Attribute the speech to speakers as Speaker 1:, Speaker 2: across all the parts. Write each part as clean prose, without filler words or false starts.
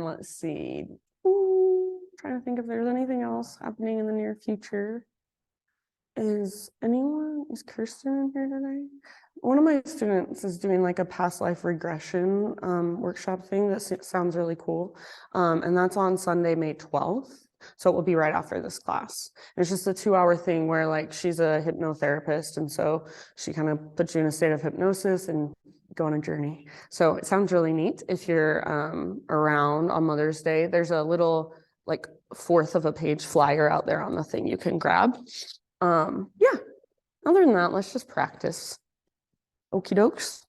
Speaker 1: let's see. Trying to think if there's anything else happening in the near future. Is Kirsten in here today? One of my students is doing like a past life regression workshop thing that sounds really cool. And that's on Sunday, May 12th. So it will be right after this class. It's just a 2-hour thing where like she's a hypnotherapist. And so she kind of puts you in a state of hypnosis and go on a journey. So it sounds really neat. If you're around on Mother's Day, there's a little like 1/4 of a page flyer out there on the thing you can grab. Yeah, other than that, let's just practice. Okie dokes.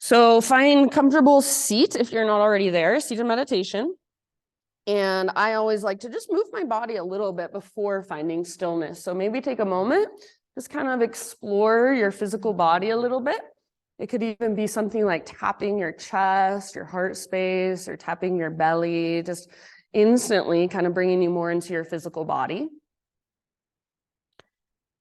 Speaker 1: So find comfortable seat if you're not already there, seated meditation. And I always like to just move my body a little bit before finding stillness. So maybe take a moment, just kind of explore your physical body a little bit. It could even be something like tapping your chest, your heart space, or tapping your belly, just instantly kind of bringing you more into your physical body.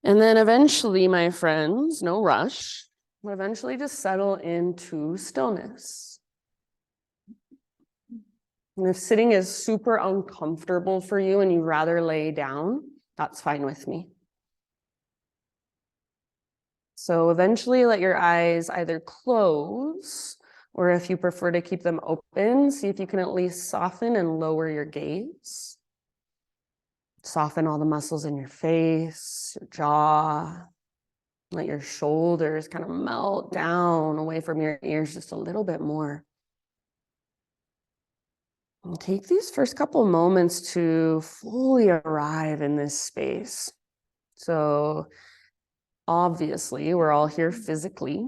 Speaker 1: And then eventually, my friends, no rush, but eventually just settle into stillness. And if sitting is super uncomfortable for you and you'd rather lay down, that's fine with me. So eventually let your eyes either close, or if you prefer to keep them open, see if you can at least soften and lower your gaze. Soften all the muscles in your face, your jaw. Let your shoulders kind of melt down away from your ears just a little bit more. And take these first couple moments to fully arrive in this space. So obviously, we're all here physically,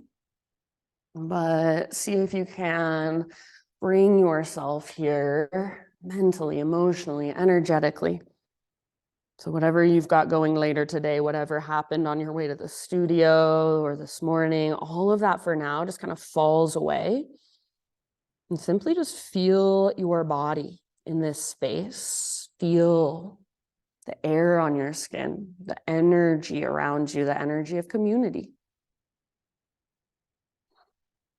Speaker 1: but see if you can bring yourself here mentally, emotionally, energetically. So whatever you've got going later today, whatever happened on your way to the studio or this morning, all of that for now just kind of falls away. And simply just feel your body in this space. Feel the air on your skin, the energy around you, the energy of community.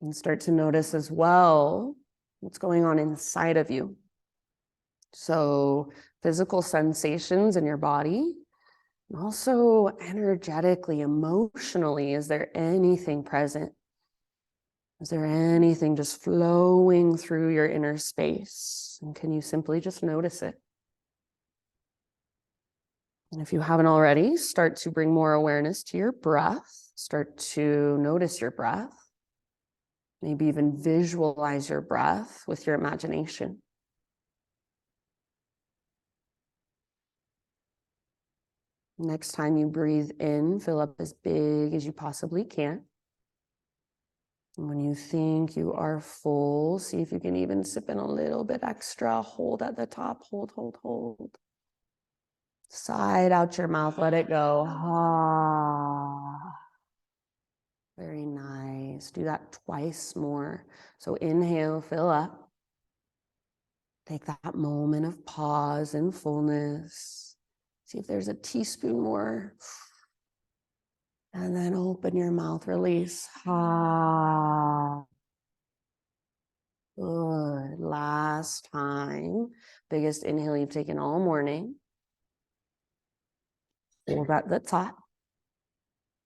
Speaker 1: And start to notice as well what's going on inside of you. So physical sensations in your body, and also energetically, emotionally, is there anything present? Is there anything just flowing through your inner space? And can you simply just notice it? And if you haven't already, start to bring more awareness to your breath. Start to notice your breath. Maybe even visualize your breath with your imagination. Next time you breathe in, fill up as big as you possibly can. And when you think you are full, see if you can even sip in a little bit extra. Hold at the top. Hold, hold, hold. Side out your mouth. Let it go. Ah. Very nice. Do that twice more. So inhale, fill up. Take that moment of pause and fullness. See if there's a teaspoon more. And then open your mouth, release. Ah. Good. Last time. Biggest inhale you've taken all morning. Hold at the top.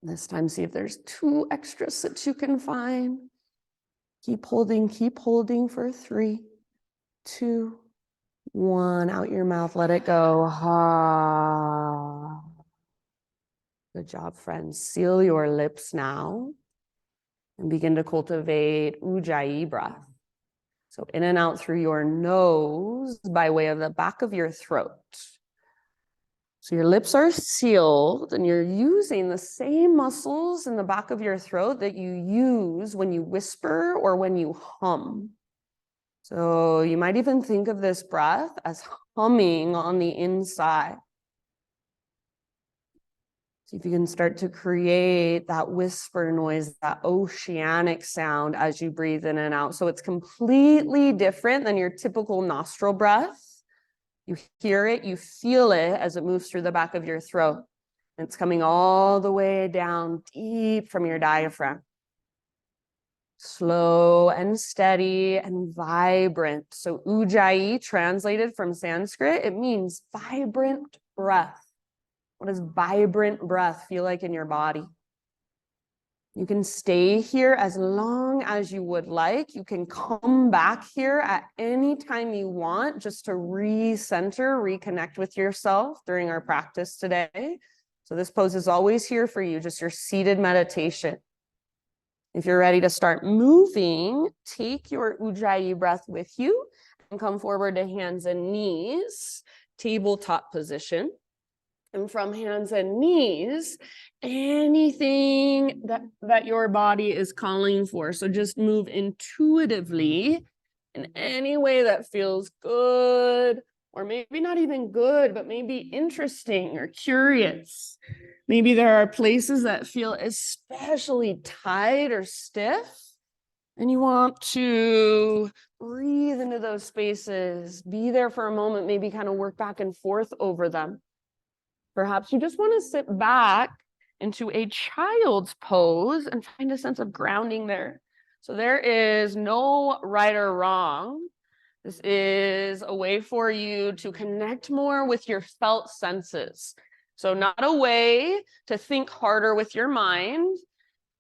Speaker 1: This time, see if there's 2 extras that you can find. Keep holding for 3, 2, 1. Out your mouth, let it go. Ha. Good job, friends. Seal your lips now and begin to cultivate Ujjayi breath. So in and out through your nose by way of the back of your throat. So your lips are sealed and you're using the same muscles in the back of your throat that you use when you whisper or when you hum. So you might even think of this breath as humming on the inside. See if you can start to create that whisper noise, that oceanic sound as you breathe in and out. So it's completely different than your typical nostril breath. You hear it, you feel it as it moves through the back of your throat. It's coming all the way down deep from your diaphragm. Slow and steady and vibrant. So Ujjayi, translated from Sanskrit, it means vibrant breath. What does vibrant breath feel like in your body? You can stay here as long as you would like. You can come back here at any time you want just to recenter, reconnect with yourself during our practice today. So this pose is always here for you, just your seated meditation. If you're ready to start moving, take your Ujjayi breath with you and come forward to hands and knees, tabletop position. And from hands and knees, anything that your body is calling for. So just move intuitively in any way that feels good, or maybe not even good, but maybe interesting or curious. Maybe there are places that feel especially tight or stiff, and you want to breathe into those spaces, be there for a moment, maybe kind of work back and forth over them. Perhaps you just want to sit back into a child's pose and find a sense of grounding there. So there is no right or wrong. This is a way for you to connect more with your felt senses. So not a way to think harder with your mind.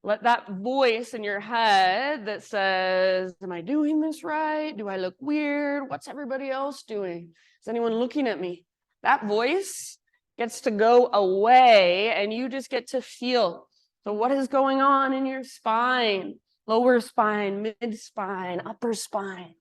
Speaker 1: Let that voice in your head that says, am I doing this right? Do I look weird? What's everybody else doing? Is anyone looking at me? That voice gets to go away and you just get to feel. So what is going on in your spine? Lower spine, mid spine, upper spine.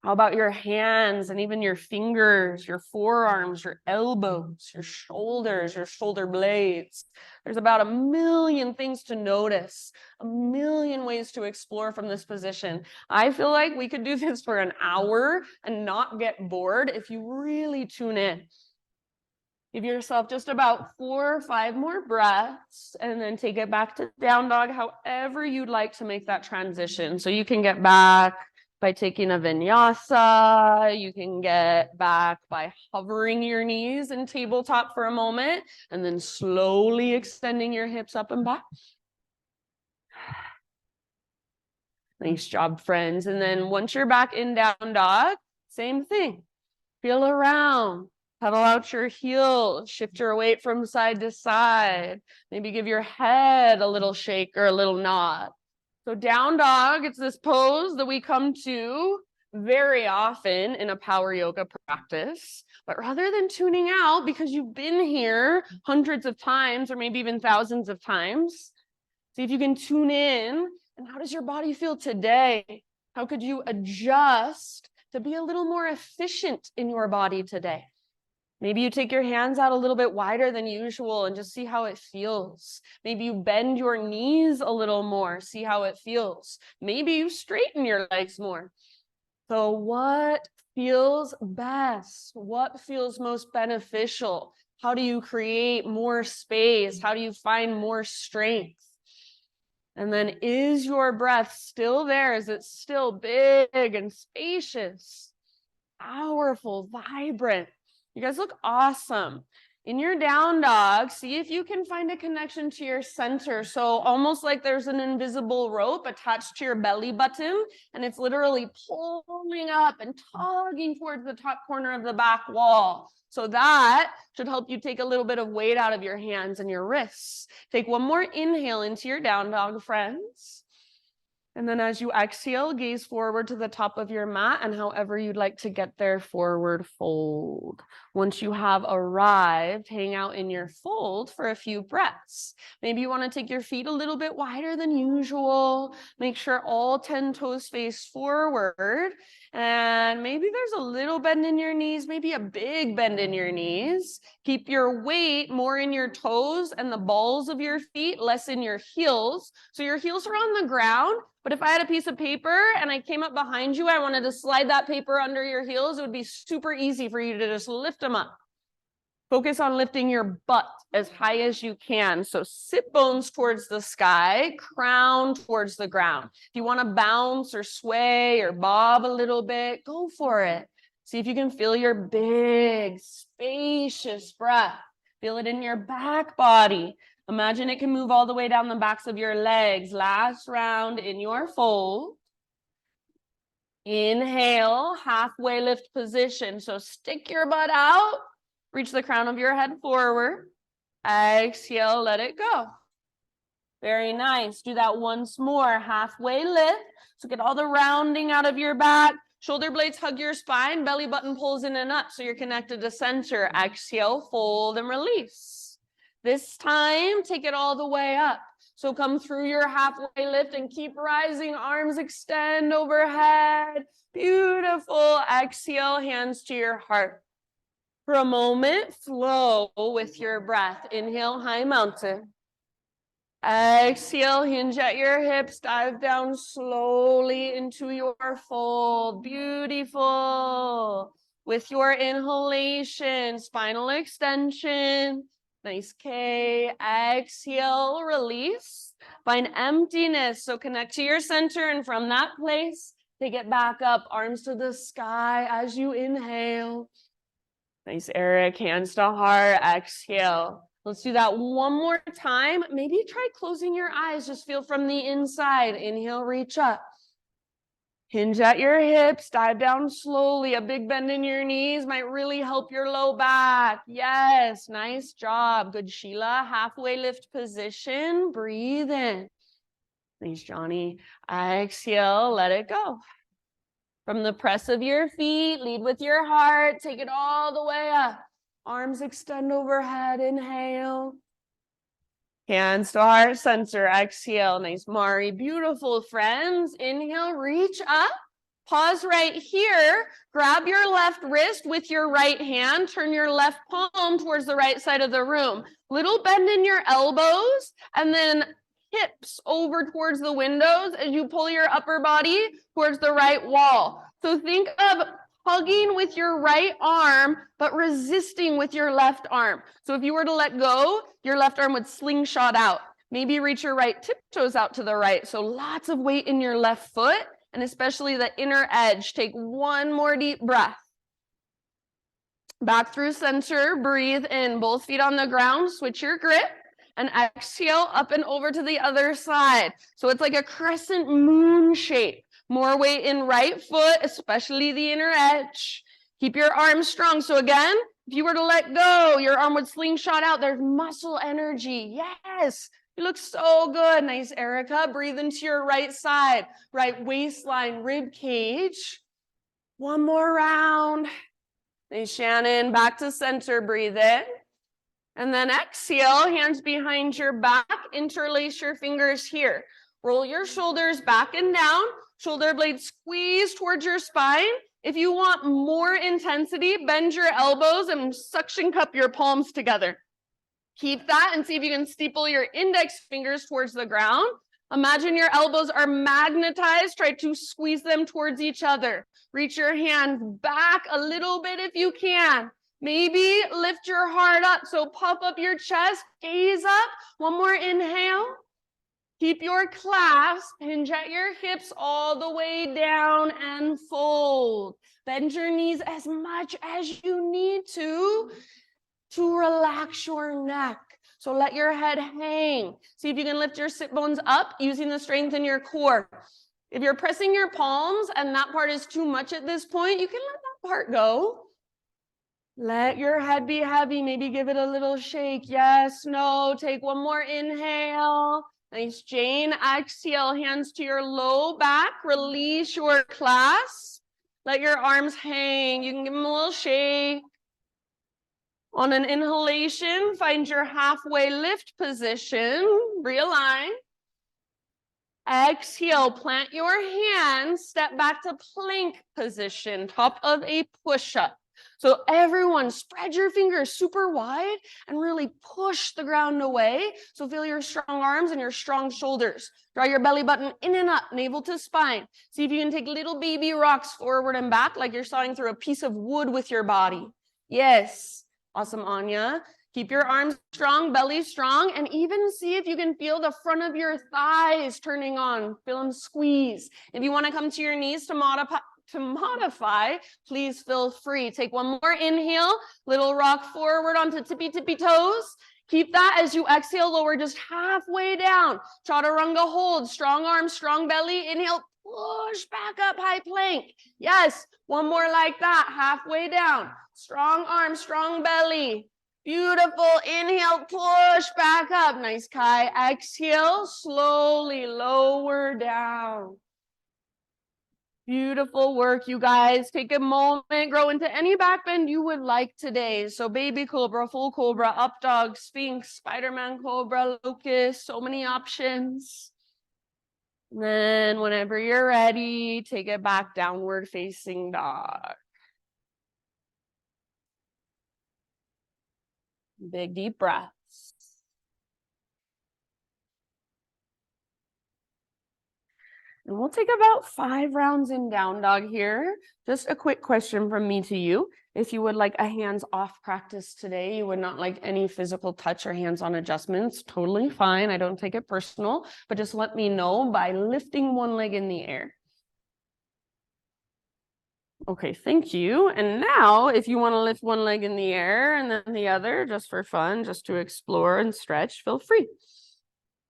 Speaker 1: How about your hands and even your fingers, your forearms, your elbows, your shoulders, your shoulder blades? There's about a million things to notice, a million ways to explore from this position. I feel like we could do this for an hour and not get bored if you really tune in. Give yourself just about 4 or 5 more breaths and then take it back to down dog, however you'd like to make that transition. So you can get back by taking a vinyasa. You can get back by hovering your knees in tabletop for a moment and then slowly extending your hips up and back. Nice job, friends. And then once you're back in down dog, same thing. Feel around. Pedal out your heels, shift your weight from side to side. Maybe give your head a little shake or a little nod. So down dog, it's this pose that we come to very often in a power yoga practice. But rather than tuning out because you've been here hundreds of times or maybe even thousands of times, see if you can tune in. And how does your body feel today? How could you adjust to be a little more efficient in your body today? Maybe you take your hands out a little bit wider than usual and just see how it feels. Maybe you bend your knees a little more, see how it feels. Maybe you straighten your legs more. So what feels best? What feels most beneficial? How do you create more space? How do you find more strength? And then is your breath still there? Is it still big and spacious, powerful, vibrant? You guys look awesome. In your down dog, see if you can find a connection to your center. So almost like there's an invisible rope attached to your belly button, and it's literally pulling up and tugging towards the top corner of the back wall. So that should help you take a little bit of weight out of your hands and your wrists. Take one more inhale into your down dog, friends. And then as you exhale, gaze forward to the top of your mat and however you'd like to get there, forward fold. Once you have arrived, hang out in your fold for a few breaths. Maybe you want to take your feet a little bit wider than usual. Make sure all 10 toes face forward. And maybe there's a little bend in your knees, maybe a big bend in your knees. Keep your weight more in your toes and the balls of your feet, less in your heels. So your heels are on the ground. But if I had a piece of paper and I came up behind you, I wanted to slide that paper under your heels, it would be super easy for you to just lift them up. Focus on lifting your butt as high as you can. So sit bones towards the sky, crown towards the ground. If you want to bounce or sway or bob a little bit, go for it. See if you can feel your big, spacious breath. Feel it in your back body. Imagine it can move all the way down the backs of your legs. Last round in your fold. Inhale, halfway lift position. So stick your butt out, reach the crown of your head forward. Exhale, let it go. Very nice. Do that once more. Halfway lift. So get all the rounding out of your back. Shoulder blades hug your spine. Belly button pulls in and up so you're connected to center. Exhale, fold and release. This time, take it all the way up. So come through your halfway lift and keep rising. Arms extend overhead. Beautiful. Exhale, hands to your heart. For a moment, flow with your breath. Inhale, high mountain. Exhale, hinge at your hips, dive down slowly into your fold. Beautiful. With your inhalation, spinal extension. Nice K. Exhale, release. Find emptiness. So connect to your center, and from that place, take it back up, arms to the sky as you inhale. Nice, Eric. Hands to heart. Exhale. Let's do that one more time. Maybe try closing your eyes. Just feel from the inside. Inhale, reach up. Hinge at your hips. Dive down slowly. A big bend in your knees might really help your low back. Yes, nice job. Good, Sheila. Halfway lift position. Breathe in. Thanks, Johnny. Exhale, let it go. From the press of your feet, lead with your heart. Take it all the way up. Arms extend overhead. Inhale. Hands to heart center. Exhale. Nice, Mari. Beautiful, friends. Inhale, reach up. Pause right here. Grab your left wrist with your right hand. Turn your left palm towards the right side of the room. Little bend in your elbows, and then hips over towards the windows as you pull your upper body towards the right wall. So think of hugging with your right arm, but resisting with your left arm. So if you were to let go, your left arm would slingshot out. Maybe reach your right tiptoes out to the right. So lots of weight in your left foot, and especially the inner edge. Take one more deep breath. Back through center, breathe in, both feet on the ground, switch your grip, and exhale up and over to the other side. So it's like a crescent moon shape. More weight in right foot, especially the inner edge. Keep your arms strong. So again, if you were to let go, your arm would slingshot out. There's muscle energy. Yes, you look so good. Nice, Erica. Breathe into your right side, right waistline, rib cage. One more round. Nice, Shannon. Back to center. Breathe in. And then exhale, hands behind your back. Interlace your fingers here. Roll your shoulders back and down. Shoulder blades squeeze towards your spine. If you want more intensity, bend your elbows and suction cup your palms together. Keep that and see if you can steeple your index fingers towards the ground. Imagine your elbows are magnetized. Try to squeeze them towards each other. Reach your hands back a little bit if you can. Maybe lift your heart up. So puff up your chest, gaze up. One more inhale. Keep your clasp, hinge at your hips all the way down and fold. Bend your knees as much as you need to relax your neck. So let your head hang. See if you can lift your sit bones up using the strength in your core. If you're pressing your palms and that part is too much at this point, you can let that part go. Let your head be heavy. Maybe give it a little shake. Yes, no. Take one more inhale. Nice, Jane. Exhale, hands to your low back. Release your clasp. Let your arms hang. You can give them a little shake. On an inhalation, find your halfway lift position. Realign. Exhale, plant your hands. Step back to plank position, top of a push-up. So everyone, spread your fingers super wide and really push the ground away. So feel your strong arms and your strong shoulders. Draw your belly button in and up, navel to spine. See if you can take little baby rocks forward and back like you're sawing through a piece of wood with your body. Yes. Awesome, Anya. Keep your arms strong, belly strong, and even see if you can feel the front of your thighs turning on. Feel them squeeze. If you want to come to your knees to modify, please feel free. Take one more inhale, little rock forward onto tippy toes. Keep that as you exhale, lower just halfway down. Chaturanga hold, strong arms, strong belly. Inhale, push back up, high plank. Yes, one more like that, halfway down. Strong arms, strong belly. Beautiful. Inhale, push back up. Nice, Kai. Exhale, slowly lower down. Beautiful work, you guys. Take a moment, grow into any back bend you would like today. So baby cobra, full cobra, up dog, sphinx, Spider-Man cobra, locust, so many options. And then whenever you're ready, take it back, downward facing dog. Big deep breaths. And we'll take about 5 rounds in down dog here. Just a quick question from me to you. If you would like a hands-off practice today, you would not like any physical touch or hands-on adjustments, totally fine. I don't take it personal, but just let me know by lifting one leg in the air. Okay, thank you. And now, if you want to lift one leg in the air and then the other, just for fun, just to explore and stretch, feel free.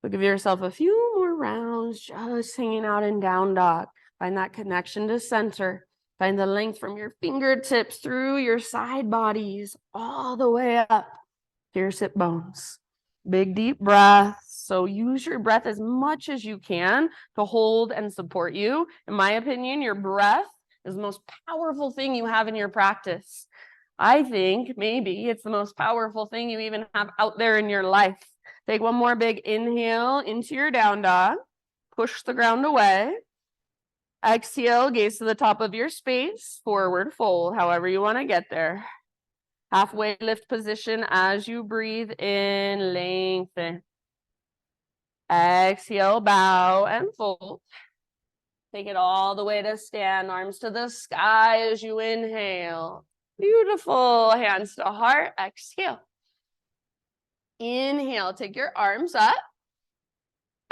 Speaker 1: So give yourself a few more rounds, just hanging out in down dog. Find that connection to center. Find the length from your fingertips through your side bodies, all the way up to your sit bones. Big deep breaths. So use your breath as much as you can to hold and support you. In my opinion, your breath is the most powerful thing you have in your practice. I think maybe it's the most powerful thing you even have out there in your life. Take one more big inhale into your down dog. Push the ground away. Exhale, gaze to the top of your space. Forward fold, however you want to get there. Halfway lift position as you breathe in, lengthen. Exhale, bow and fold. Take it all the way to stand, arms to the sky as you inhale. Beautiful, hands to heart, exhale. Inhale, take your arms up.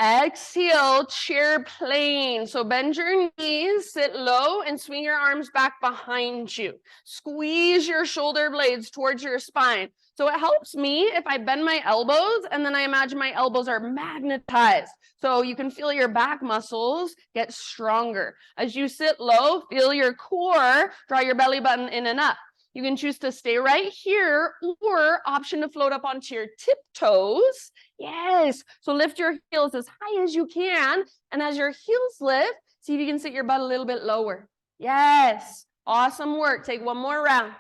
Speaker 1: Exhale, chair plane. So bend your knees, sit low, and swing your arms back behind you. Squeeze your shoulder blades towards your spine. So it helps me if I bend my elbows and then I imagine my elbows are magnetized. So you can feel your back muscles get stronger. As you sit low, feel your core, draw your belly button in and up. You can choose to stay right here or option to float up onto your tiptoes. Yes. So lift your heels as high as you can. And as your heels lift, see if you can sit your butt a little bit lower. Yes. Awesome work. Take one more round.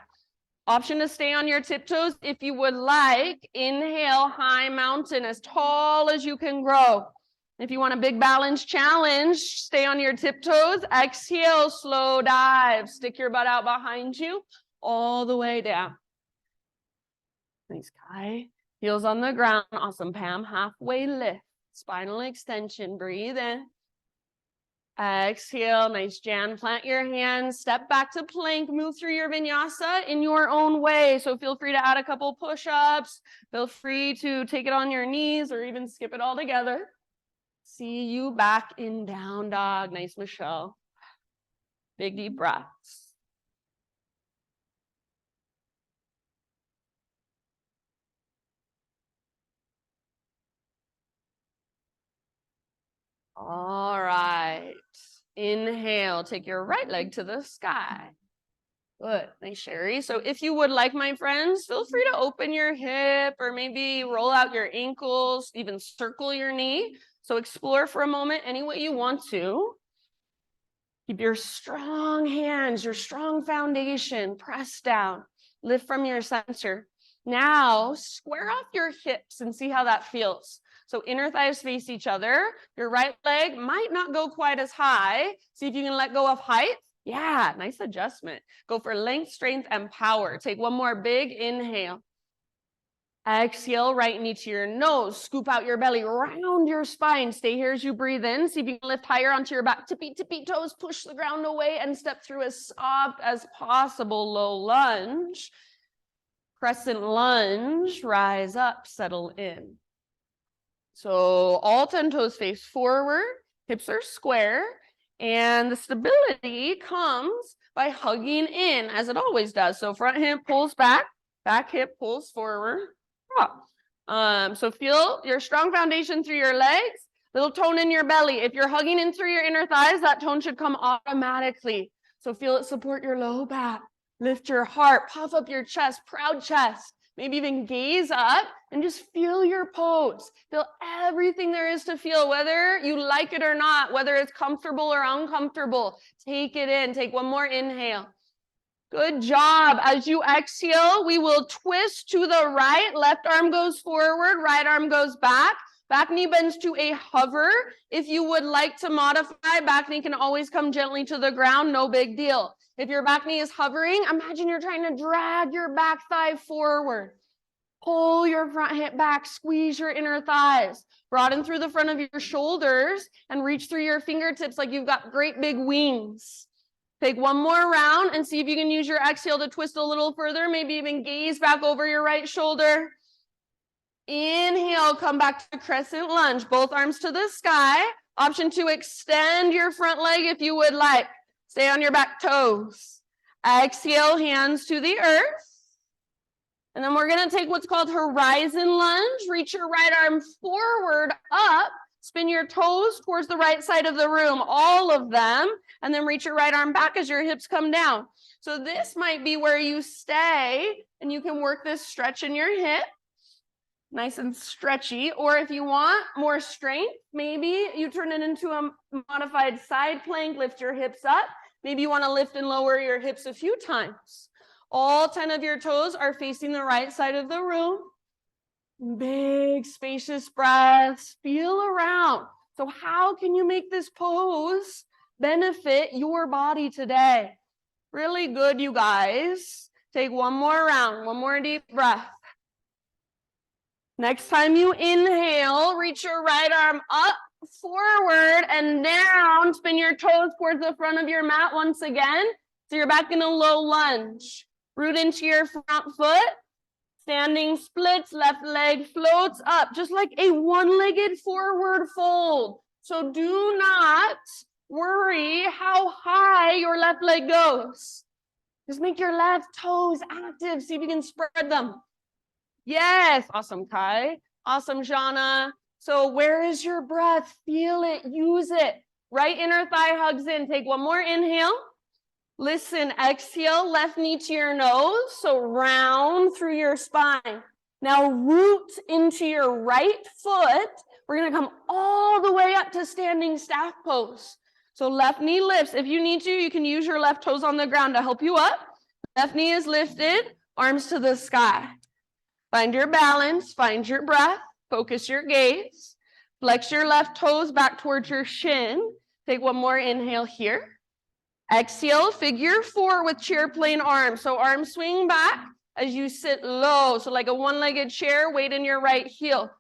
Speaker 1: Option to stay on your tiptoes if you would like. Inhale, high mountain, as tall as you can grow. If you want a big balance challenge, stay on your tiptoes. Exhale, slow dive. Stick your butt out behind you all the way down. Nice, Kai. Heels on the ground. Awesome, Pam. Halfway lift. Spinal extension. Breathe in. Exhale. Nice, Jan. Plant your hands. Step back to plank. Move through your vinyasa in your own way. So feel free to add a couple push-ups. Feel free to take it on your knees or even skip it all together. See you back in down dog. Nice, Michelle. Big deep breaths. All right. Inhale, take your right leg to the sky. Good. Nice, Sherry. So if you would like, my friends, feel free to open your hip or maybe roll out your ankles, even circle your knee. So explore for a moment any way you want to. Keep your strong hands, your strong foundation, press down, lift from your center. Now square off your hips and see how that feels. So inner thighs face each other. Your right leg might not go quite as high. See if you can let go of height. Yeah, nice adjustment. Go for length, strength, and power. Take one more big inhale. Exhale, right knee to your nose. Scoop out your belly, round your spine. Stay here as you breathe in. See if you can lift higher onto your back. Tippy toes, push the ground away and step through as soft as possible. Low lunge. Crescent lunge, rise up, settle in. So all 10 toes face forward, hips are square, and the stability comes by hugging in as it always does. So front hip pulls back, back hip pulls forward. So feel your strong foundation through your legs, little tone in your belly. If you're hugging in through your inner thighs, that tone should come automatically. So feel it support your low back, lift your heart, puff up your chest, proud chest. Maybe even gaze up and just feel your pose. Feel everything there is to feel, whether you like it or not, whether it's comfortable or uncomfortable. Take it in. Take one more inhale. Good job. As you exhale, we will twist to the right. Left arm goes forward, right arm goes back. Back knee bends to a hover. If you would like to modify, back knee can always come gently to the ground, no big deal. If your back knee is hovering, imagine you're trying to drag your back thigh forward. Pull your front hip back, squeeze your inner thighs. Broaden through the front of your shoulders and reach through your fingertips like you've got great big wings. Take one more round and see if you can use your exhale to twist a little further, maybe even gaze back over your right shoulder. Inhale, come back to crescent lunge, both arms to the sky. Option 2, extend your front leg if you would like. Stay on your back toes. Exhale, hands to the earth. And then we're gonna take what's called horizon lunge. Reach your right arm forward, up. Spin your toes towards the right side of the room, all of them, and then reach your right arm back as your hips come down. So this might be where you stay, and you can work this stretch in your hip, nice and stretchy. Or if you want more strength, maybe you turn it into a modified side plank, lift your hips up. Maybe you want to lift and lower your hips a few times. All 10 of your toes are facing the right side of the room. Big, spacious breaths, feel around. So how can you make this pose benefit your body today? Really good, you guys. Take one more round, one more deep breath. Next time you inhale, reach your right arm up, forward, and down. Spin your toes towards the front of your mat once again. So you're back in a low lunge. Root into your front foot. Standing splits, left leg floats up, just like a one-legged forward fold. So do not worry how high your left leg goes. Just make your left toes active. See if you can spread them. Yes, awesome, Kai. Awesome, Jana. So where is your breath? Feel it, use it. Right inner thigh hugs in. Take one more inhale. Listen, exhale, left knee to your nose, so round through your spine. Now root into your right foot. We're gonna come all the way up to standing staff pose. So left knee lifts. If you need to, you can use your left toes on the ground to help you up. Left knee is lifted, arms to the sky. Find your balance, find your breath, focus your gaze. Flex your left toes back towards your shin. Take one more inhale here. Exhale, figure 4 with chair plane arms. So arms swing back as you sit low. So like a one-legged chair, weight in your right heel.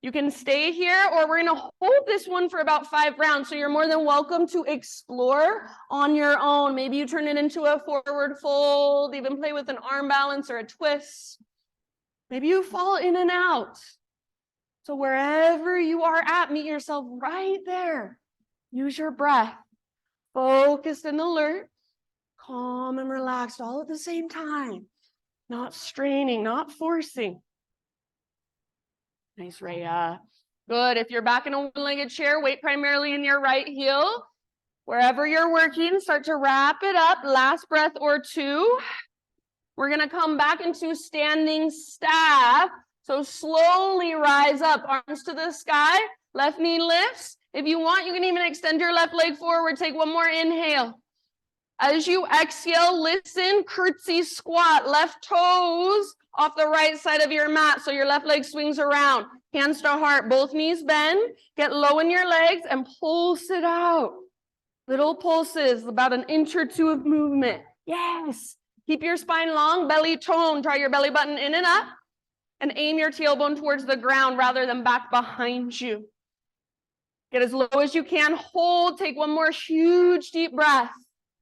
Speaker 1: You can stay here, or we're gonna hold this one for about 5 rounds. So you're more than welcome to explore on your own. Maybe you turn it into a forward fold, even play with an arm balance or a twist. Maybe you fall in and out. So wherever you are at, meet yourself right there. Use your breath. Focused and alert, calm and relaxed all at the same time. Not straining, not forcing. Nice, Rhea. Good. If you're back in a one-legged chair, weight primarily in your right heel. Wherever you're working, start to wrap it up. Last breath or 2. We're going to come back into standing staff. So slowly rise up, arms to the sky, left knee lifts. If you want, you can even extend your left leg forward. Take one more inhale. As you exhale, listen, curtsy squat, left toes off the right side of your mat. So your left leg swings around, hands to heart, both knees bend, get low in your legs and pulse it out. Little pulses, about an inch or 2 of movement. Yes. Keep your spine long, belly tone, draw your belly button in and up, and aim your tailbone towards the ground rather than back behind you. Get as low as you can, hold, take one more huge deep breath.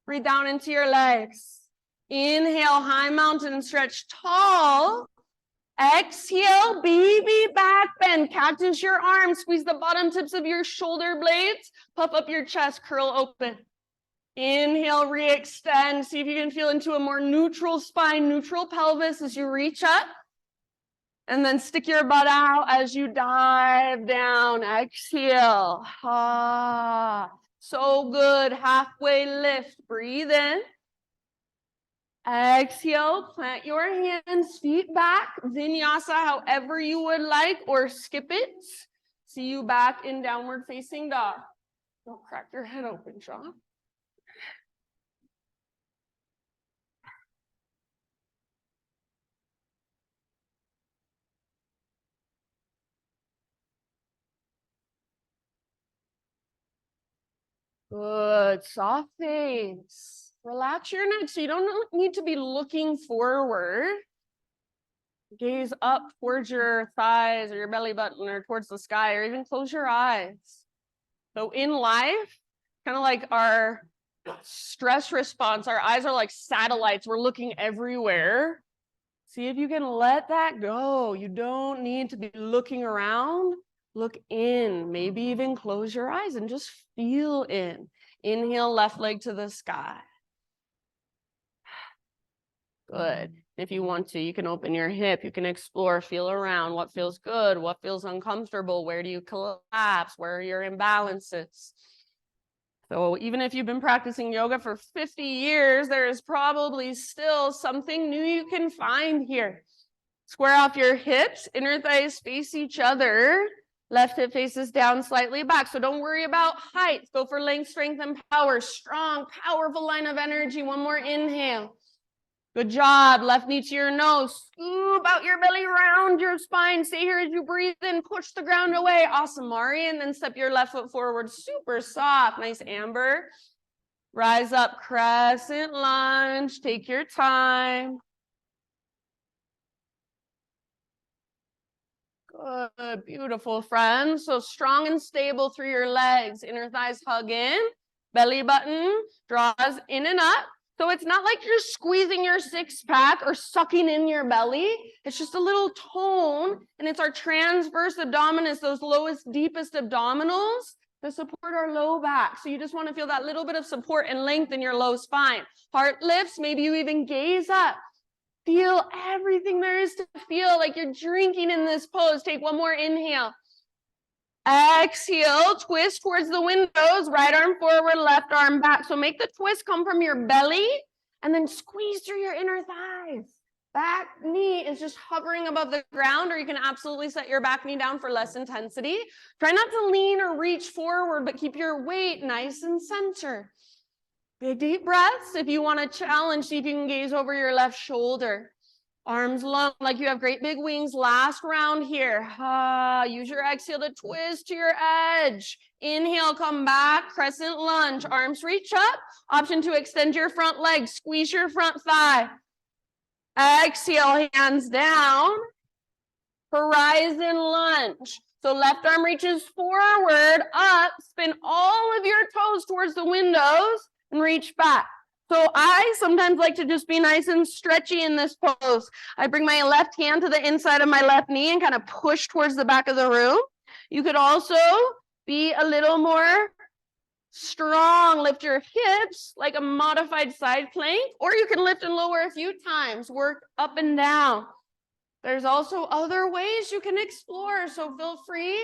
Speaker 1: Breathe down into your legs. Inhale, high mountain stretch tall. Exhale, baby back bend. Cactus your arms, squeeze the bottom tips of your shoulder blades. Puff up your chest, curl open. Inhale, re-extend. See if you can feel into a more neutral spine, neutral pelvis as you reach up. And then stick your butt out as you dive down. Exhale. Ah, so good. Halfway lift. Breathe in. Exhale. Plant your hands, feet back. Vinyasa however you would like, or skip it. See you back in downward facing dog. Don't crack your head open, Sean. Good. Soft face. Relax your neck so you don't need to be looking forward. Gaze up towards your thighs or your belly button or towards the sky, or even close your eyes. So in life, kind of like our stress response, our eyes are like satellites. We're looking everywhere. See if you can let that go. You don't need to be looking around. Look in, maybe even close your eyes and just feel in. Inhale, left leg to the sky. Good. If you want to, you can open your hip. You can explore, feel around what feels good, what feels uncomfortable. Where do you collapse? Where are your imbalances? So even if you've been practicing yoga for 50 years, there is probably still something new you can find here. Square off your hips, inner thighs face each other. Left hip faces down, slightly back. So don't worry about height. Go for length, strength, and power. Strong, powerful line of energy. One more inhale. Good job. Left knee to your nose. Scoop out your belly, round your spine. Stay here as you breathe in. Push the ground away. Awesome, Mari. And then step your left foot forward. Super soft. Nice, Amber. Rise up, crescent lunge. Take your time. Good, beautiful, friends. So strong and stable through your legs. Inner thighs hug in. Belly button draws in and up. So it's not like you're squeezing your six pack or sucking in your belly. It's just a little tone, and it's our transverse abdominis, those lowest, deepest abdominals to support our low back. So you just want to feel that little bit of support and length in your low spine. Heart lifts, maybe you even gaze up. Feel everything there is to feel, like you're drinking in this pose. Take one more inhale. Exhale, twist towards the windows, right arm forward, left arm back. So make the twist come from your belly and then squeeze through your inner thighs. Back knee is just hovering above the ground, or you can absolutely set your back knee down for less intensity. Try not to lean or reach forward, but keep your weight nice and center. Big deep breaths. If you want to challenge, see if you can gaze over your left shoulder. Arms long, like you have great big wings. Last round here. Use your exhale to twist to your edge. Inhale, come back, crescent lunge. Arms reach up. Option to extend your front leg. Squeeze your front thigh. Exhale, hands down. Horizon lunge. So left arm reaches forward, up. Spin all of your toes towards the windows and reach back. So I sometimes like to just be nice and stretchy in this pose. I bring my left hand to the inside of my left knee and kind of push towards the back of the room. You could also be a little more strong. Lift your hips like a modified side plank, or you can lift and lower a few times. Work up and down. There's also other ways you can explore, so feel free.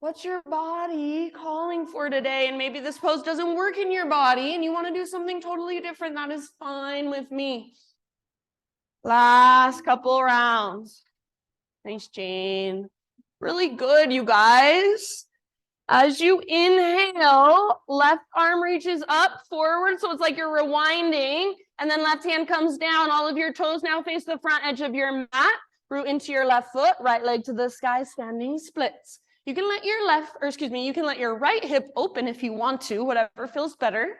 Speaker 1: What's your body calling for today? And maybe this pose doesn't work in your body and you want to do something totally different. That is fine with me. Last couple rounds. Nice, Jane. Really good, you guys. As you inhale, left arm reaches up, forward. So it's like you're rewinding. And then left hand comes down. All of your toes now face the front edge of your mat. Root into your left foot. Right leg to the sky, standing splits. You can let you can let your right hip open if you want to, whatever feels better.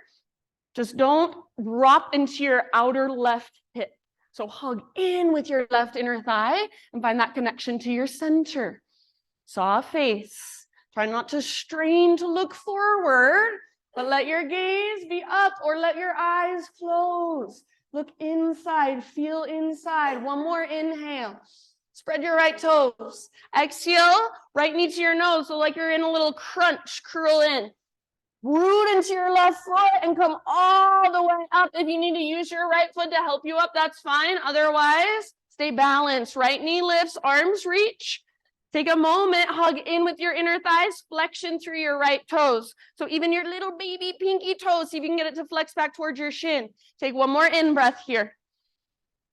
Speaker 1: Just don't drop into your outer left hip. So hug in with your left inner thigh and find that connection to your center. Soft face. Try not to strain to look forward, but let your gaze be up or let your eyes close. Look inside, feel inside. One more inhale. Spread your right toes. Exhale, right knee to your nose. So like you're in a little crunch, curl in. Root into your left foot and come all the way up. If you need to use your right foot to help you up, that's fine. Otherwise, Stay balanced. Right knee lifts, arms reach. Take a moment, hug in with your inner thighs, flexion through your right toes. So even your little baby pinky toes, see if you can get it to flex back towards your shin. Take one more in breath here.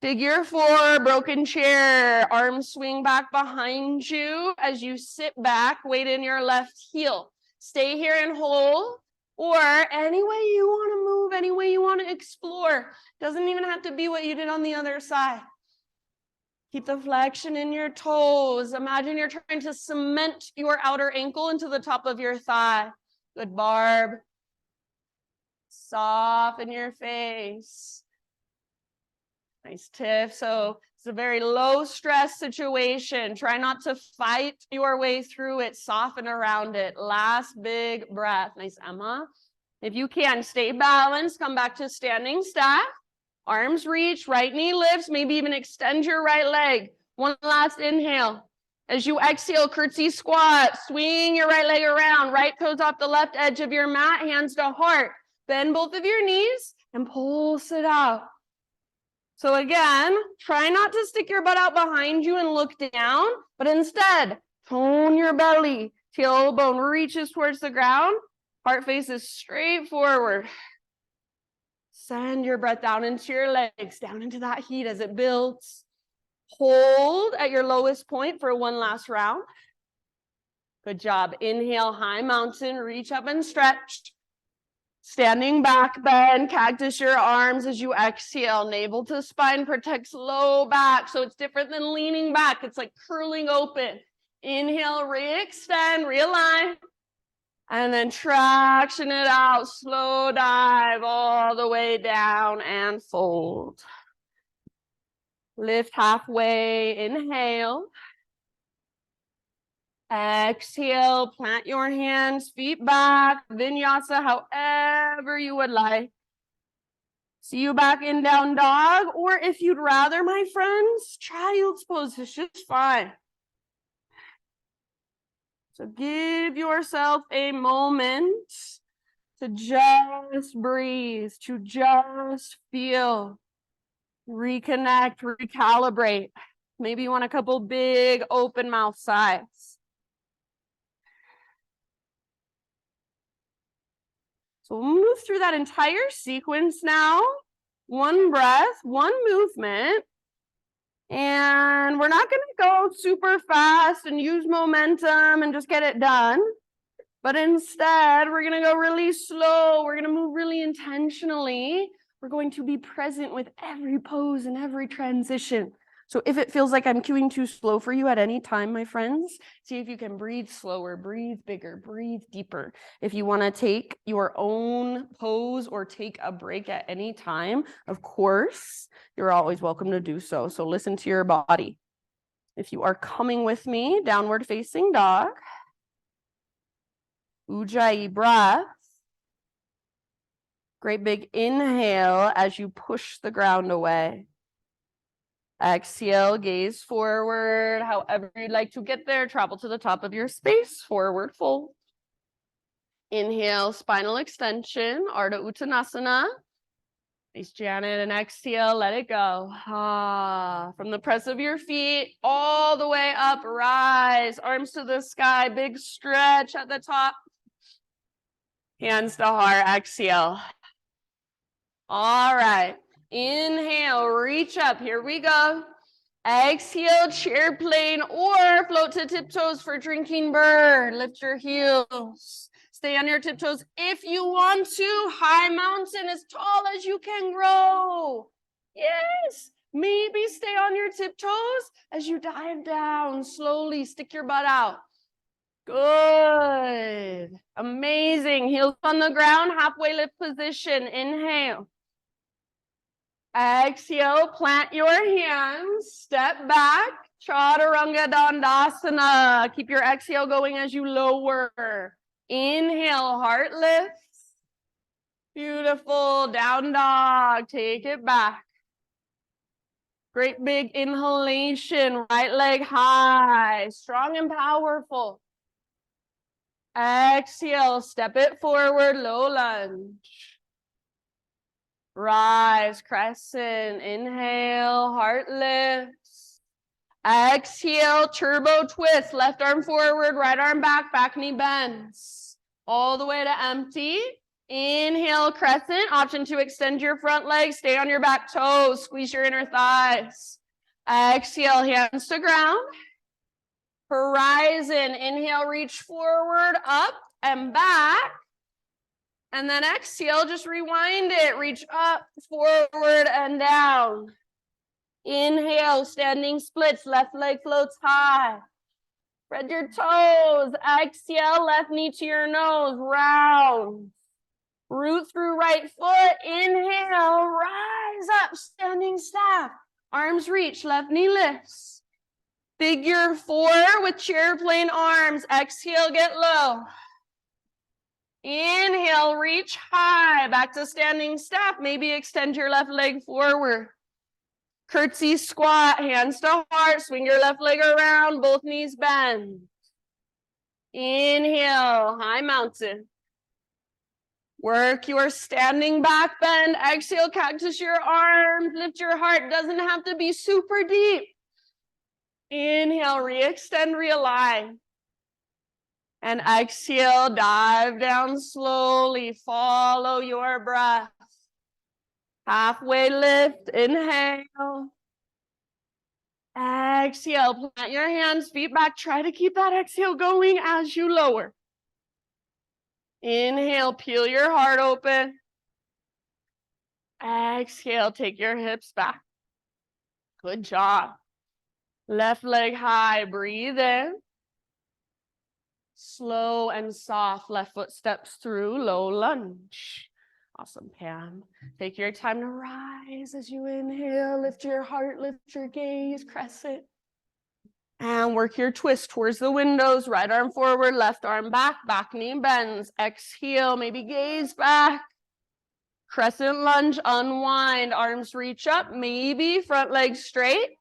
Speaker 1: Figure 4, broken chair. Arms swing back behind you as you sit back, weight in your left heel. Stay here and hold, or any way you want to move, any way you want to explore. Doesn't even have to be what you did on the other side. Keep the flexion in your toes. Imagine you're trying to cement your outer ankle into the top of your thigh. Good, Barb. Soften your face. Nice, Tiff. So it's a very low stress situation. Try not to fight your way through it. Soften around it. Last big breath. Nice, Emma. If you can, stay balanced. Come back to standing staff. Arms reach, right knee lifts, maybe even extend your right leg. One last inhale. As you exhale, curtsy squat. Swing your right leg around. Right toes off the left edge of your mat, hands to heart. Bend both of your knees and pulse it out. So again, try not to stick your butt out behind you and look down, but instead, tone your belly. Tailbone reaches towards the ground. Heart faces straight forward. Send your breath down into your legs, down into that heat as it builds. Hold at your lowest point for one last round. Good job. Inhale, high mountain, reach up and stretch. Standing back bend, cactus your arms as you exhale. Navel to spine protects low back. So it's different than leaning back. It's like curling open. Inhale, re-extend, realign. And then traction it out. Slow dive all the way down and fold. Lift halfway, inhale. Exhale, plant your hands, feet back, vinyasa, however you would like. See you back in down dog, or if you'd rather, my friends, child's pose is just fine. So give yourself a moment to just breathe, to just feel, reconnect, recalibrate. Maybe you want a couple big open mouth sighs. So we'll move through that entire sequence now. One breath, one movement. And we're not going to go super fast and use momentum and just get it done. But instead, we're going to go really slow. We're going to move really intentionally. We're going to be present with every pose and every transition. So if it feels like I'm cueing too slow for you at any time, my friends, see if you can breathe slower, breathe bigger, breathe deeper. If you want to take your own pose or take a break at any time, of course, you're always welcome to do so. So listen to your body. If you are coming with me, downward facing dog. Ujjayi breath. Great big inhale as you push the ground away. Exhale, gaze forward. However you'd like to get there, travel to the top of your space, forward fold. Inhale, spinal extension, Ardha Uttanasana. Nice, Janet, and exhale, let it go. From the press of your feet, all the way up, rise, arms to the sky, big stretch at the top. Hands to heart, exhale. All right. Inhale, reach up. Here we go. Exhale, chair plane or float to tiptoes for drinking bird. Lift your heels. Stay on your tiptoes if you want to. High mountain, as tall as you can grow. Yes. Maybe stay on your tiptoes as you dive down slowly. Stick your butt out. Good. Amazing. Heels on the ground, halfway lift position. Inhale. Exhale, plant your hands, step back, Chaturanga Dandasana. Keep your exhale going as you lower. Inhale, heart lifts. Beautiful, down dog, take it back. Great big inhalation, right leg high, strong and powerful. Exhale, step it forward, low lunge. Rise, crescent, inhale, heart lifts. Exhale, turbo twist, left arm forward, right arm back, back knee bends. All the way to empty. Inhale, crescent, option to extend your front leg, stay on your back toes, squeeze your inner thighs. Exhale, hands to ground. Horizon, inhale, reach forward, up and back. And then exhale, just rewind it, reach up, forward, and down. Inhale, standing splits, left leg floats high. Spread your toes. Exhale, left knee to your nose, round. Root through right foot. Inhale, rise up, standing staff. Arms reach, left knee lifts. Figure 4 with chair plane arms. Exhale, get low. Inhale, reach high, back to standing staff. Maybe extend your left leg forward. Curtsy squat, hands to heart, swing your left leg around, both knees bend. Inhale, high mountain. Work your standing back bend. Exhale, cactus your arms, lift your heart. Doesn't have to be super deep. Inhale, re-extend, realign. And exhale, dive down slowly. Follow your breath. Halfway lift, inhale. Exhale, plant your hands, feet back. Try to keep that exhale going as you lower. Inhale, peel your heart open. Exhale, take your hips back. Good job. Left leg high, breathe in. Slow and soft, left foot steps through, low lunge. Awesome, Pam. Take your time to rise as you inhale, lift your heart, lift your gaze, crescent. And work your twist towards the windows, right arm forward, left arm back, back knee bends. Exhale, maybe gaze back. Crescent lunge, unwind, arms reach up, maybe front leg straight.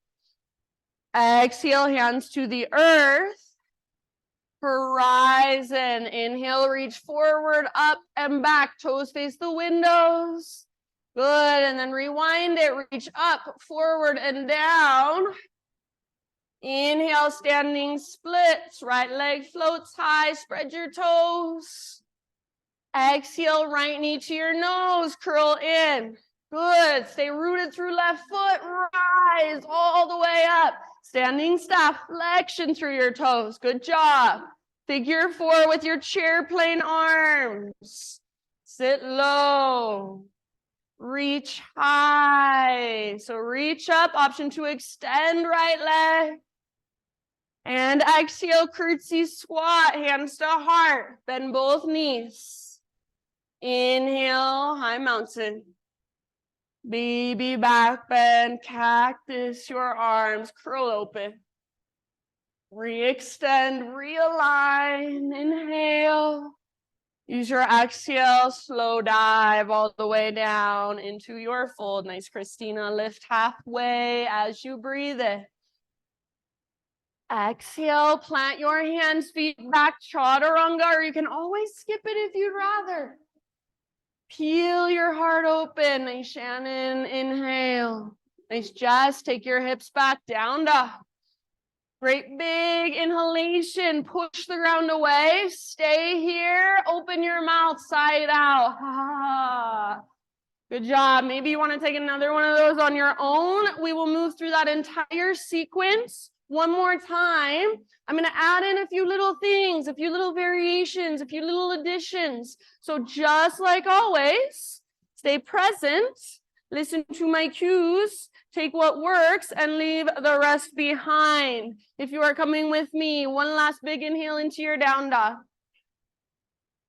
Speaker 1: Exhale, hands to the earth. Horizon, inhale, reach forward, up and back, toes face the windows. Good, and then rewind it, reach up, forward and down. Inhale, standing splits, right leg floats high, spread your toes. Exhale, right knee to your nose, curl in. Good, stay rooted through left foot, rise all the way up. Standing staff, flexion through your toes, good job. Figure 4 with your chair plane arms. Sit low. Reach high. So reach up, option to extend right leg. And exhale, curtsy squat, hands to heart. Bend both knees. Inhale, high mountain. Baby back bend, cactus your arms, curl open. Re-extend, realign, inhale. Use your exhale, slow dive all the way down into your fold. Nice, Christina. Lift halfway as you breathe in. Exhale, plant your hands, feet back, chaturanga, or you can always skip it if you'd rather. Peel your heart open. Nice, Shannon. Inhale. Nice, Jess. Take your hips back, down dog. Great big inhalation. Push the ground away. Stay here. Open your mouth, side out. Ah. Good job. Maybe you want to take another one of those on your own. We will move through that entire sequence one more time. I'm going to add in a few little things, a few little variations, a few little additions. So just like always, stay present, listen to my cues, take what works, and leave the rest behind. If you are coming with me, one last big inhale into your down dog.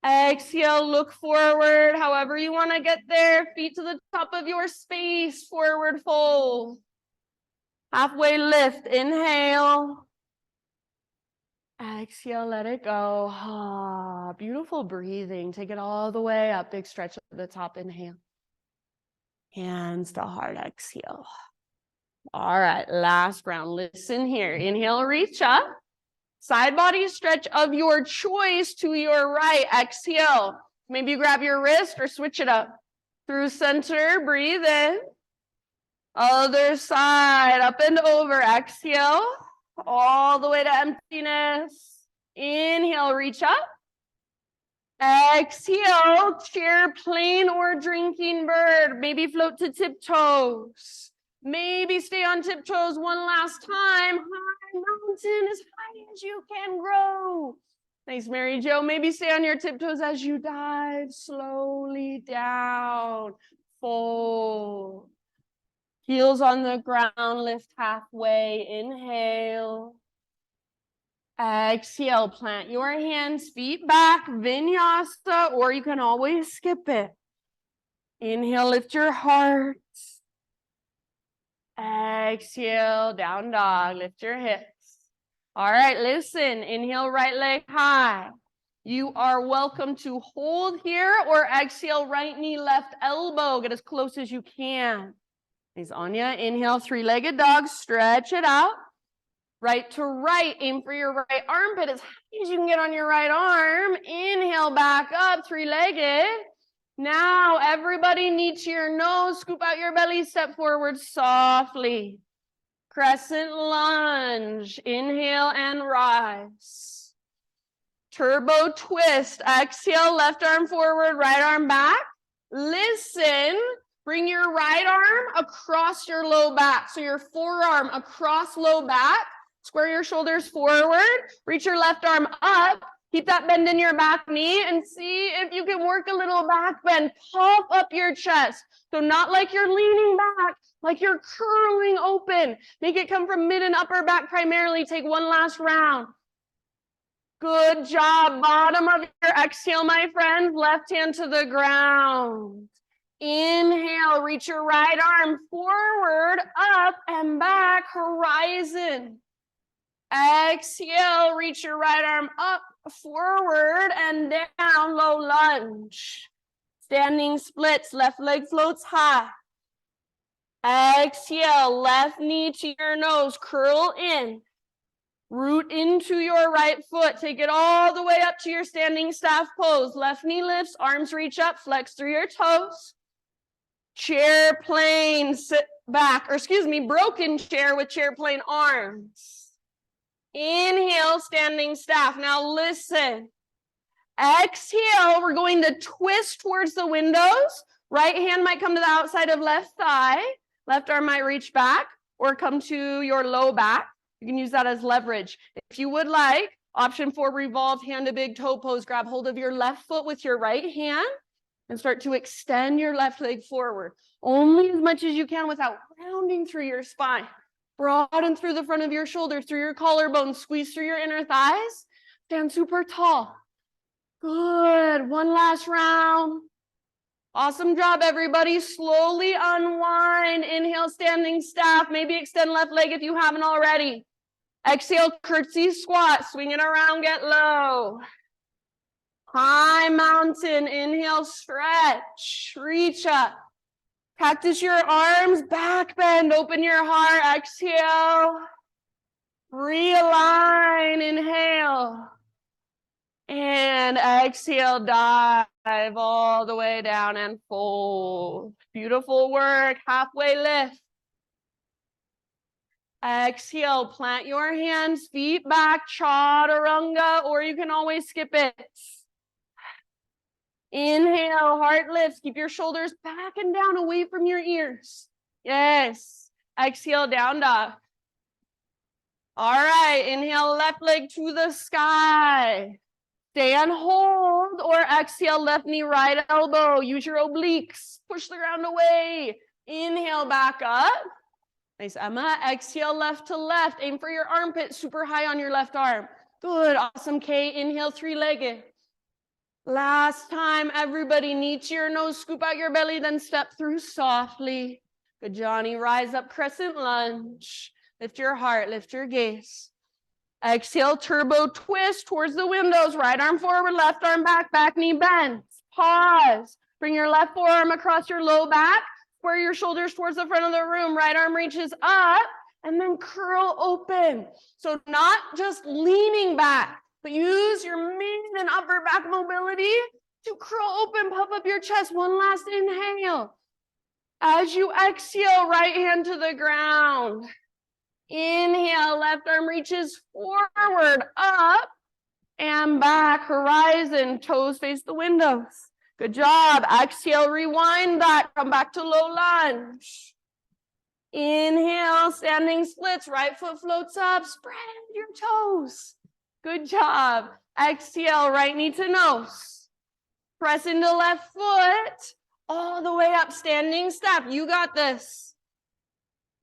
Speaker 1: Exhale, look forward, however you want to get there. Feet to the top of your space, forward fold. Halfway lift, inhale. Exhale, let it go. Ah, beautiful breathing. Take it all the way up. Big stretch at the top, inhale. Hands to heart, exhale. All right, last round. Listen here. Inhale, reach up. Side body stretch of your choice to your right. Exhale. Maybe you grab your wrist or switch it up. Through center, breathe in. Other side, up and over. Exhale, all the way to emptiness. Inhale, reach up. Exhale, chair, plane, or drinking bird. Maybe float to tiptoes. Maybe stay on tiptoes one last time. High mountain, as high as you can grow. Thanks, Mary Jo. Maybe stay on your tiptoes as you dive slowly down. Fold. Heels on the ground, lift halfway. Inhale. Exhale, plant your hands, feet back, vinyasa, or you can always skip it. Inhale, lift your heart. Exhale, down dog, lift your hips. All right, listen, inhale, right leg high. You are welcome to hold here or exhale, right knee, left elbow. Get as close as you can. Thanks, Anya. Inhale, three-legged dog, stretch it out. Right to right, aim for your right armpit as high as you can get on your right arm. Inhale, back up, three-legged. Now, everybody knee to your nose, scoop out your belly, step forward softly. Crescent lunge, inhale and rise. Turbo twist, exhale, left arm forward, right arm back. Listen, bring your right arm across your low back. So your forearm across low back. Square your shoulders forward, reach your left arm up, keep that bend in your back knee and see if you can work a little back bend. Puff up your chest. So not like you're leaning back, like you're curling open. Make it come from mid and upper back primarily. Take one last round. Good job. Bottom of your exhale, my friends. Left hand to the ground. Inhale, reach your right arm forward, up and back, horizon. Exhale, reach your right arm up, forward, and down, low lunge. Standing splits, left leg floats high. Exhale, left knee to your nose, curl in. Root into your right foot, take it all the way up to your standing staff pose. Left knee lifts, arms reach up, flex through your toes. Chair plane, sit back, broken chair with chair plane arms. Inhale, standing staff. Now listen. Exhale, we're going to twist towards the windows. Right hand might come to the outside of left thigh. Left arm might reach back or come to your low back. You can use that as leverage. If you would like, option 4, revolved hand to big toe pose. Grab hold of your left foot with your right hand and start to extend your left leg forward. Only as much as you can without rounding through your spine. Broaden through the front of your shoulders, through your collarbone, squeeze through your inner thighs. Stand super tall. Good. One last round. Awesome job, everybody. Slowly unwind. Inhale, standing staff. Maybe extend left leg if you haven't already. Exhale, curtsy squat. Swing it around, get low. High mountain. Inhale, stretch. Reach up. Practice your arms, back bend, open your heart, exhale. Realign, inhale. And exhale, dive all the way down and fold. Beautiful work, halfway lift. Exhale, plant your hands, feet back, chaturanga, or you can always skip it. Inhale, heart lifts. Keep your shoulders back and down away from your ears. Yes. Exhale, down dog. All right. Inhale, left leg to the sky. Stay on hold or exhale, left knee, right elbow. Use your obliques. Push the ground away. Inhale, back up. Nice, Emma. Exhale, left to left. Aim for your armpit super high on your left arm. Good. Awesome, Kate. Inhale, three-legged. Last time, everybody, knee to your nose, scoop out your belly, then step through softly. Good, Johnny. Rise up, crescent lunge. Lift your heart, lift your gaze. Exhale, turbo twist towards the windows. Right arm forward, left arm back, back knee bends. Pause. Bring your left forearm across your low back. Square your shoulders towards the front of the room. Right arm reaches up, and then curl open. So not just leaning back, but use your mid and upper back mobility 2, curl open, puff up your chest. One last inhale. As you exhale, right hand to the ground. Inhale, left arm reaches forward, up and back, horizon, toes face the windows. Good job. Exhale, rewind that, come back to low lunge. Inhale, standing splits, right foot floats up, spread your toes. Good job. Exhale, right knee to nose. Press into left foot, all the way up, standing step. You got this.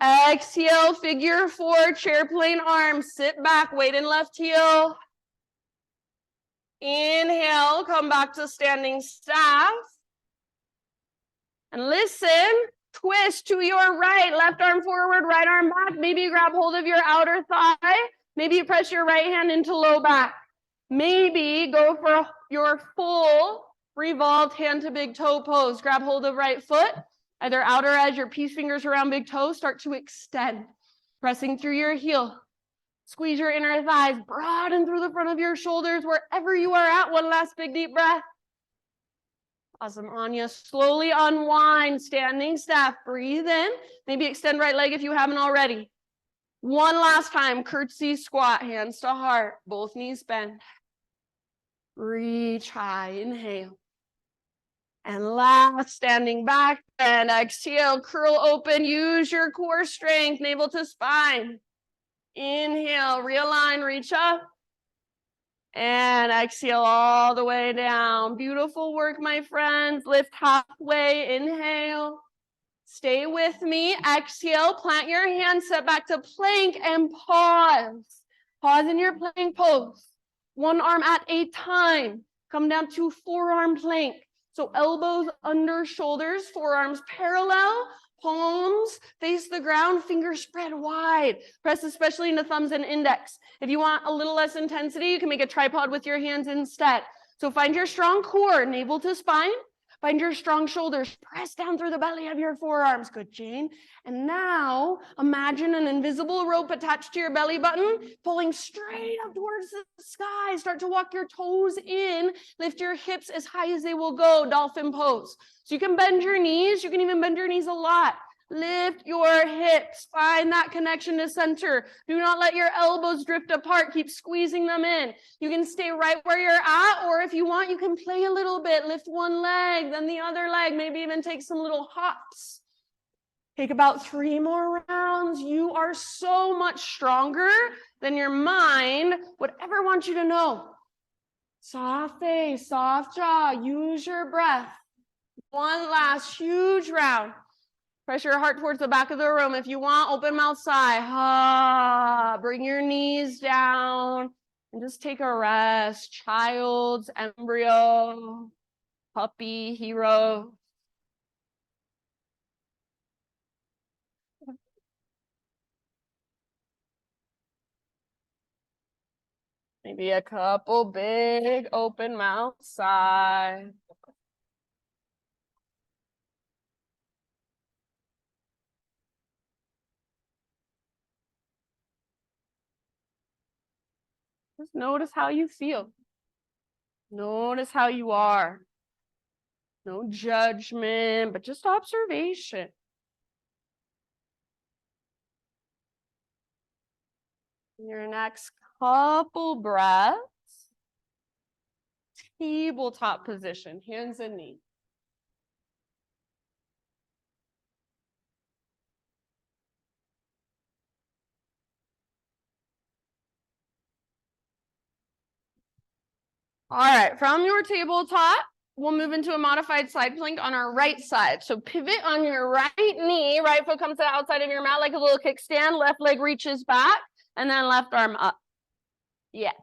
Speaker 1: Exhale, figure 4, chair plane arms. Sit back, weight in left heel. Inhale, come back to standing staff. And listen, twist to your right, left arm forward, right arm back. Maybe you grab hold of your outer thigh. Maybe you press your right hand into low back. Maybe go for your full revolved hand to big toe pose. Grab hold of right foot, either outer edge or peace fingers around big toe. Start to extend, pressing through your heel. Squeeze your inner thighs, broaden through the front of your shoulders wherever you are at. One last big deep breath. Awesome, Anya. Slowly unwind, standing staff. Breathe in. Maybe extend right leg if you haven't already. One last time, curtsy squat, hands to heart, both knees bend. Reach high, inhale. And last, standing back and exhale, curl open, use your core strength, navel to spine. Inhale, realign, reach up. And exhale all the way down. Beautiful work, my friends. Lift halfway, inhale. Stay with me, exhale, plant your hands, set back to plank and pause. Pause in your plank pose. One arm at a time. Come down to forearm plank. So elbows under shoulders, forearms parallel, palms face the ground, fingers spread wide. Press especially into thumbs and index. If you want a little less intensity, you can make a tripod with your hands instead. So find your strong core, navel to spine. Find your strong shoulders, press down through the belly of your forearms. Good, Jane. And now imagine an invisible rope attached to your belly button, pulling straight up towards the sky. Start to walk your toes in, lift your hips as high as they will go, dolphin pose. So you can bend your knees. You can even bend your knees a lot. Lift your hips, find that connection to center. Do not let your elbows drift apart. Keep squeezing them in. You can stay right where you're at, or if you want, you can play a little bit. Lift one leg, then the other leg, maybe even take some little hops. Take about 3 more rounds. You are so much stronger than your mind would ever want you to know. Soft face, soft jaw, use your breath. One last huge round. Press your heart towards the back of the room. If you want, open mouth sigh. Bring your knees down and just take a rest. Child's embryo, puppy, hero. Maybe a couple big open mouth sigh. Just notice how you feel. Notice how you are. No judgment, but just observation. Your next couple breaths. Tabletop position, hands and knees. All right, from your tabletop, we'll move into a modified side plank on our right side. So pivot on your right knee, right foot comes to the outside of your mat like a little kickstand, left leg reaches back, and then left arm up. Yes,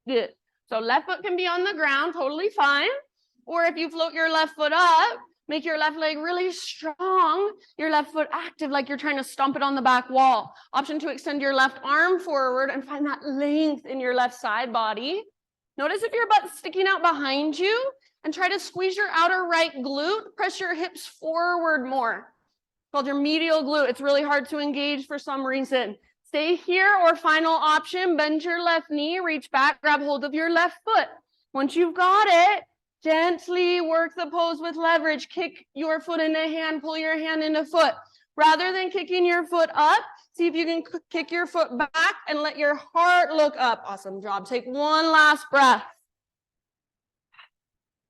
Speaker 1: good. So left foot can be on the ground, totally fine. Or if you float your left foot up, make your left leg really strong, your left foot active like you're trying to stomp it on the back wall. Option to extend your left arm forward and find that length in your left side body. Notice if your butt's sticking out behind you and try to squeeze your outer right glute. Press your hips forward more. It's called your medial glute. It's really hard to engage for some reason. Stay here, or final option, bend your left knee, reach back, grab hold of your left foot. Once you've got it, Gently work the pose with leverage. Kick your foot into hand, pull your hand into foot. Rather than kicking your foot up, see if you can kick your foot back and let your heart look up. Awesome job. Take one last breath.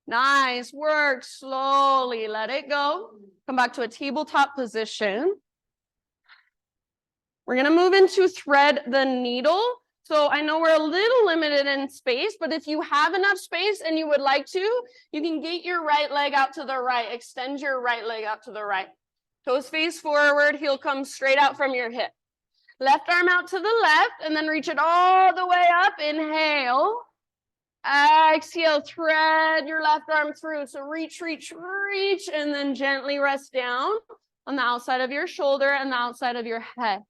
Speaker 1: Nice work. Slowly let it go. Come back to a tabletop position. We're going to move into thread the needle. So I know we're a little limited in space, but if you have enough space and you would like to, you can gate your right leg out to the right. Extend your right leg out to the right. Toes face forward, heel comes straight out from your hip. Left arm out to the left, and then reach it all the way up. Inhale. Exhale, thread your left arm through. So reach, reach, reach, and then gently rest down on the outside of your shoulder and the outside of your head.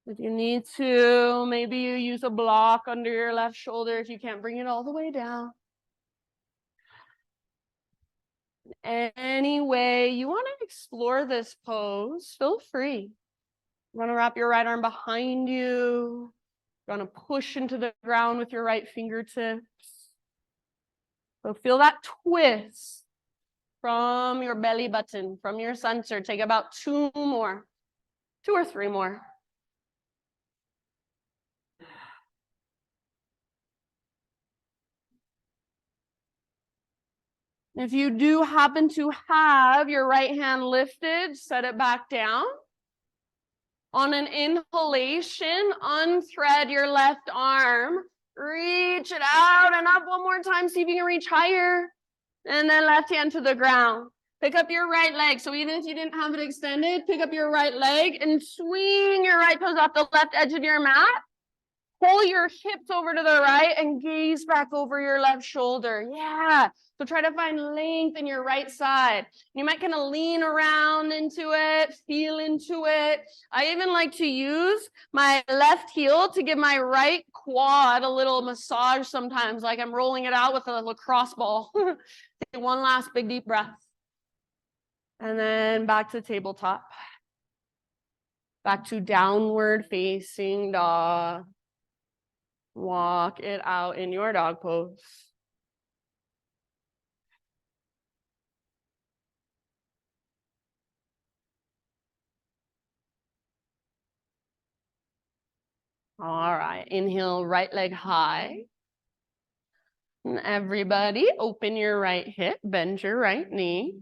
Speaker 1: If you need to, maybe you use a block under your left shoulder if you can't bring it all the way down. Any way you want to explore this pose, feel free. You want to wrap your right arm behind you. You want to push into the ground with your right fingertips. So feel that twist from your belly button, from your center. Take about 2 or 3 more. If you do happen to have your right hand lifted, set it back down. On an inhalation, unthread your left arm. Reach it out and up one more time. See if you can reach higher. And then left hand to the ground. Pick up your right leg. So even if you didn't have it extended, pick up your right leg and swing your right toes off the left edge of your mat. Pull your hips over to the right and gaze back over your left shoulder. Yeah. So try to find length in your right side. You might kind of lean around into it, feel into it. I even like to use my left heel to give my right quad a little massage sometimes, like I'm rolling it out with a lacrosse ball. Take one last big deep breath. And then back to tabletop. Back to downward facing dog. Walk it out in your dog pose. All right, inhale, right leg high. And everybody, open your right hip, bend your right knee.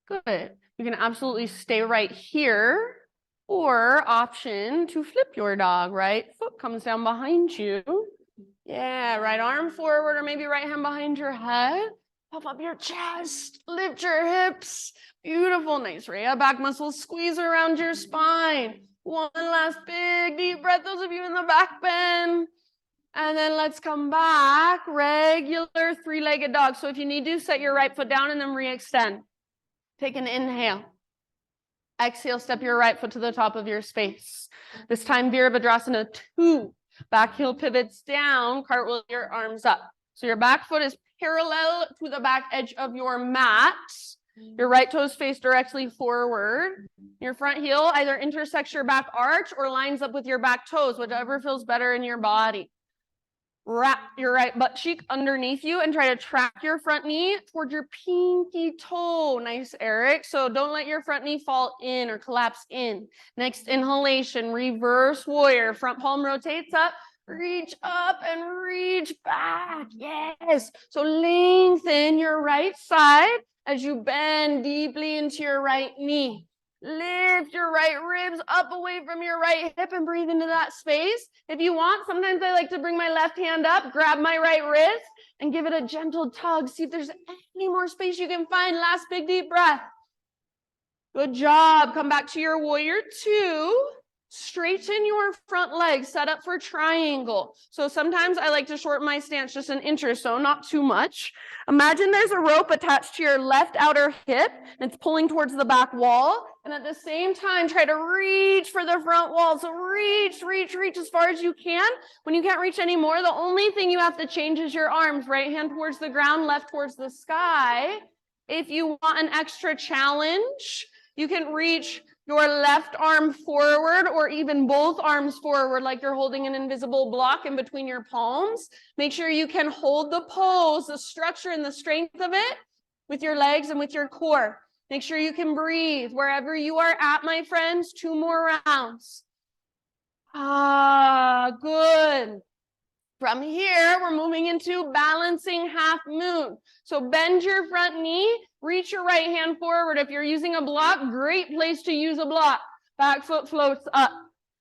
Speaker 1: Good. You can absolutely stay right here, or option to flip your dog. Right foot comes down behind you. Yeah, right arm forward, or maybe right hand behind your head. Puff up your chest, lift your hips. Beautiful, nice Rhea back muscles, squeeze around your spine. One last big deep breath, those of you in the back bend. And then let's come back, regular 3-legged dog. So if you need to, set your right foot down and then re-extend. Take an inhale. Exhale, step your right foot to the top of your space. This time, Virabhadrasana 2. Back heel pivots down, cartwheel your arms up. So your back foot is parallel to the back edge of your mat. Your right toes face directly forward. Your front heel either intersects your back arch or lines up with your back toes, whichever feels better in your body. Wrap your right butt cheek underneath you and try to track your front knee towards your pinky toe. Nice, Eric. So don't let your front knee fall in or collapse in. Next inhalation, reverse warrior. Front palm rotates up. Reach up and reach back. Yes. So lengthen your right side as you bend deeply into your right knee. Lift your right ribs up away from your right hip and breathe into that space. If you want, sometimes I like to bring my left hand up, grab my right wrist, and give it a gentle tug. See if there's any more space you can find. Last big deep breath. Good job. Come back to your warrior 2. Straighten your front leg, set up for triangle. So sometimes I like to shorten my stance just an inch or so, not too much. Imagine there's a rope attached to your left outer hip, and it's pulling towards the back wall. And at the same time, try to reach for the front wall. So reach, reach, reach as far as you can. When you can't reach anymore, the only thing you have to change is your arms. Right hand towards the ground, left towards the sky. If you want an extra challenge, you can reach your left arm forward or even both arms forward like you're holding an invisible block in between your palms. Make sure you can hold the pose, the structure and the strength of it with your legs and with your core. Make sure you can breathe wherever you are at, my friends. 2 more rounds. Good. From here, we're moving into balancing half moon. So bend your front knee, reach your right hand forward. If you're using a block, great place to use a block. Back foot floats up.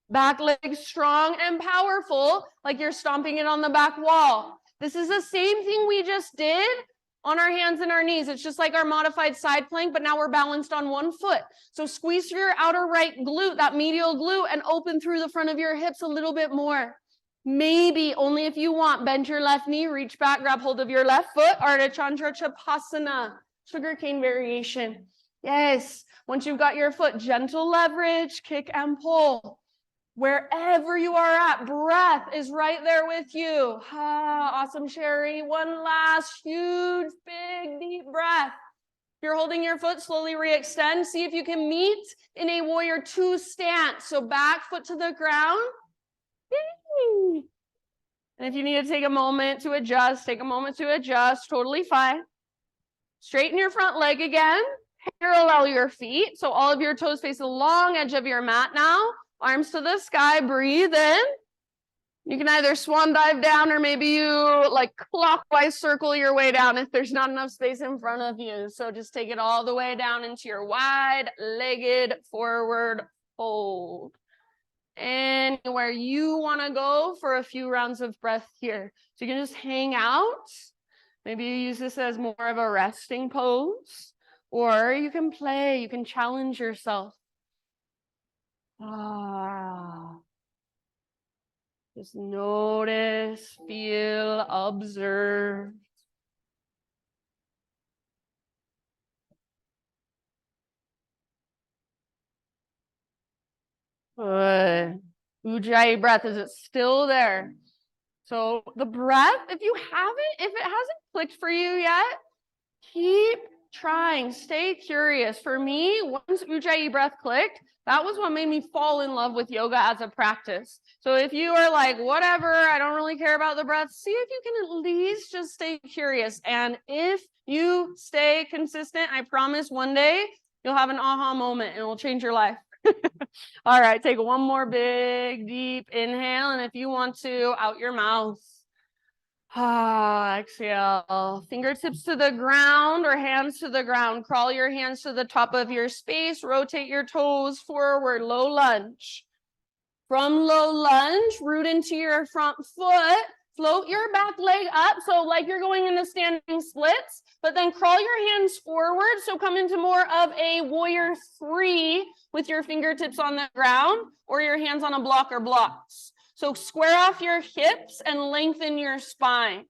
Speaker 1: Back leg strong and powerful, like you're stomping it on the back wall. This is the same thing we just did on our hands and our knees. It's just like our modified side plank, but now we're balanced on one foot. So squeeze through your outer right glute, that medial glute, and open through the front of your hips a little bit more. Maybe, only if you want, bend your left knee, reach back, grab hold of your left foot, Ardha Chandra Chapasana, sugarcane variation. Yes, once you've got your foot, gentle leverage, kick and pull. Wherever you are at, breath is right there with you. Awesome, Sherry. One last huge, big, deep breath. If you're holding your foot, slowly re-extend. See if you can meet in a warrior 2 stance. So back foot to the ground. Yay. And if you need to take a moment to adjust, take a moment to adjust. Totally fine. Straighten your front leg again. Parallel your feet. So all of your toes face the long edge of your mat now. Arms to the sky, breathe in. You can either swan dive down or maybe you like clockwise circle your way down if there's not enough space in front of you. So just take it all the way down into your wide-legged forward fold. Anywhere you want to go for a few rounds of breath here. So you can just hang out. Maybe you use this as more of a resting pose, or you can play, you can challenge yourself. Just notice, feel, observe. Good. Ujjayi breath, is it still there? So the breath, if it hasn't clicked for you yet, keep trying, stay curious. For me, once Ujjayi breath clicked, that was what made me fall in love with yoga as a practice. So if you are like, whatever, I don't really care about the breath, see if you can at least just stay curious. And if you stay consistent, I promise one day you'll have an aha moment and it will change your life. All right, take one more big, deep inhale. And if you want to, out your mouth. Exhale. Fingertips to the ground or hands to the ground. Crawl your hands to the top of your space. Rotate your toes forward. Low lunge. From low lunge, root into your front foot. Float your back leg up, so like you're going into standing splits, but then crawl your hands forward, so come into more of a warrior 3 with your fingertips on the ground or your hands on a block or blocks. So square off your hips and lengthen your spine.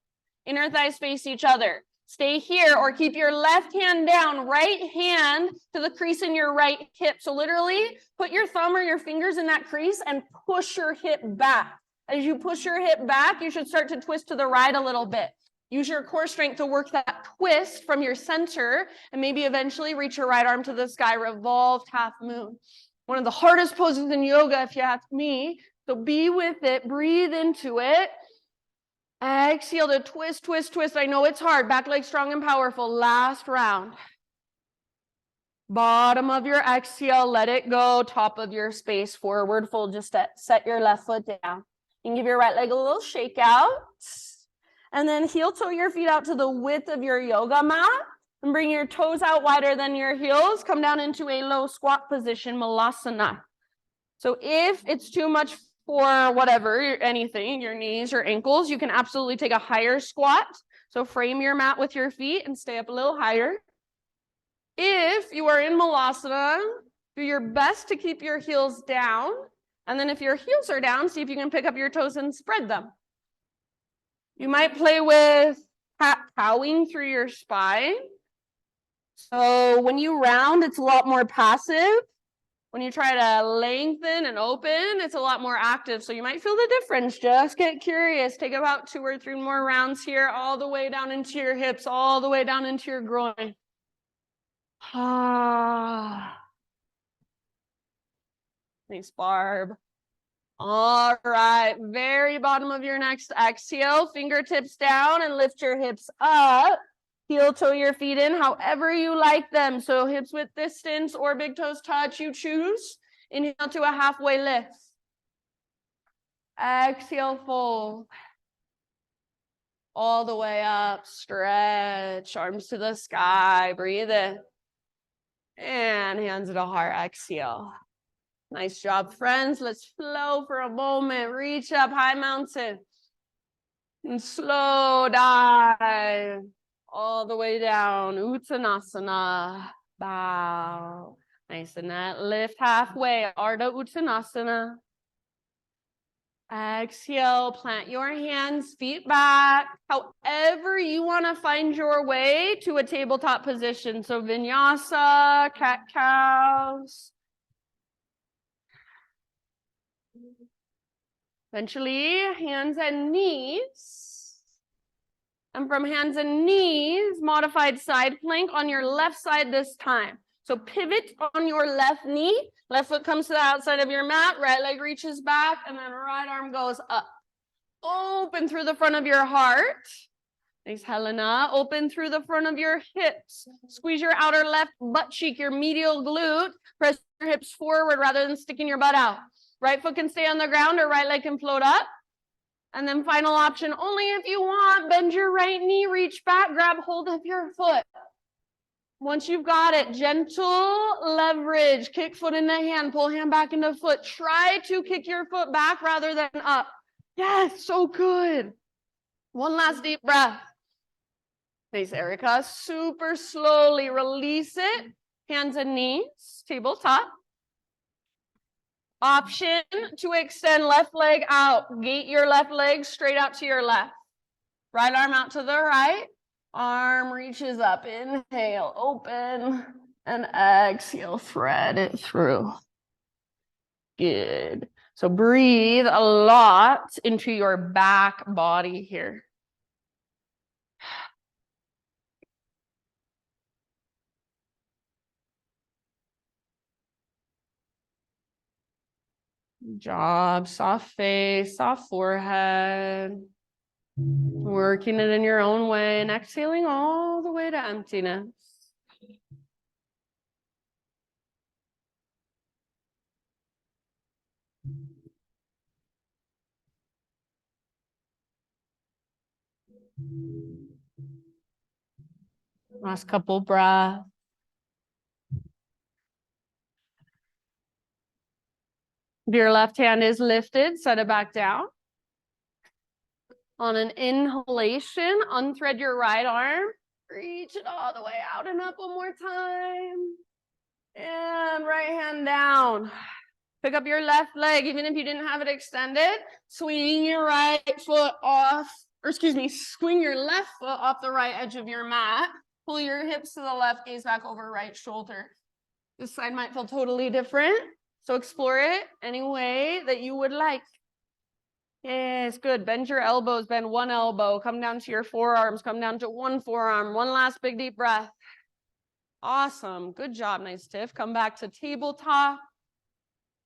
Speaker 1: Inner thighs face each other. Stay here or keep your left hand down, right hand to the crease in your right hip. So literally put your thumb or your fingers in that crease and push your hip back. As you push your hip back, you should start to twist to the right a little bit. Use your core strength to work that twist from your center and maybe eventually reach your right arm to the sky, revolved half moon. One of the hardest poses in yoga, if you ask me. So be with it, breathe into it. Exhale to twist, twist, twist. I know it's hard. Back leg strong and powerful. Last round. Bottom of your exhale, let it go. Top of your space, forward fold. Just set your left foot down. You can give your right leg a little shake out. And then heel toe your feet out to the width of your yoga mat. And bring your toes out wider than your heels. Come down into a low squat position, Malasana. So if it's too much for whatever, anything, your knees or ankles, you can absolutely take a higher squat. So frame your mat with your feet and stay up a little higher. If you are in Malasana, do your best to keep your heels down. And then if your heels are down, see if you can pick up your toes and spread them. You might play with cat-cowing through your spine. So when you round, it's a lot more passive. When you try to lengthen and open, it's a lot more active. So you might feel the difference. Just get curious. Take about 2 or 3 more rounds here, all the way down into your hips, all the way down into your groin. Nice, Barb. All right, very bottom of your next exhale, fingertips down and lift your hips up. Heel toe your feet in however you like them. So hips width distance or big toes touch, you choose. Inhale to a halfway lift. Exhale, fold. All the way up, stretch, arms to the sky, breathe in. And hands to heart, exhale. Nice job, friends. Let's flow for a moment. Reach up, high mountain. And slow dive all the way down. Uttanasana. Bow. Nice and that. Lift halfway. Ardha Uttanasana. Exhale, plant your hands, feet back. However you want to find your way to a tabletop position. So vinyasa, cat-cows. Eventually, hands and knees. And from hands and knees, modified side plank on your left side this time. So pivot on your left knee. Left foot comes to the outside of your mat. Right leg reaches back. And then right arm goes up. Open through the front of your heart. Thanks, Helena. Open through the front of your hips. Squeeze your outer left butt cheek, your medial glute. Press your hips forward rather than sticking your butt out. Right foot can stay on the ground or right leg can float up. And then final option, only if you want, bend your right knee, reach back, grab hold of your foot. Once you've got it, gentle leverage, kick foot into hand, pull hand back into foot. Try to kick your foot back rather than up. Yes, so good. One last deep breath. Nice, Erica. Super slowly release it. Hands and knees, tabletop. Option to extend left leg out. Gate your left leg straight out to your left. Right arm out to the right. Arm reaches up. Inhale, open. And exhale, thread it through. Good. So breathe a lot into your back body here. Good job. Soft face, soft forehead. Working it in your own way and exhaling all the way to emptiness. Last couple breaths. If your left hand is lifted, set it back down. On an inhalation, unthread your right arm. Reach it all the way out and up one more time. And right hand down. Pick up your left leg, even if you didn't have it extended. Swing your right foot off, or excuse me, swing your left foot off the right edge of your mat. Pull your hips to the left, gaze back over right shoulder. This side might feel totally different, so explore it any way that you would like. Yes, good. Bend your elbows, bend one elbow, come down to your forearms, come down to one forearm. One last big deep breath. Awesome. Good job. Nice, Tiff. Come back to tabletop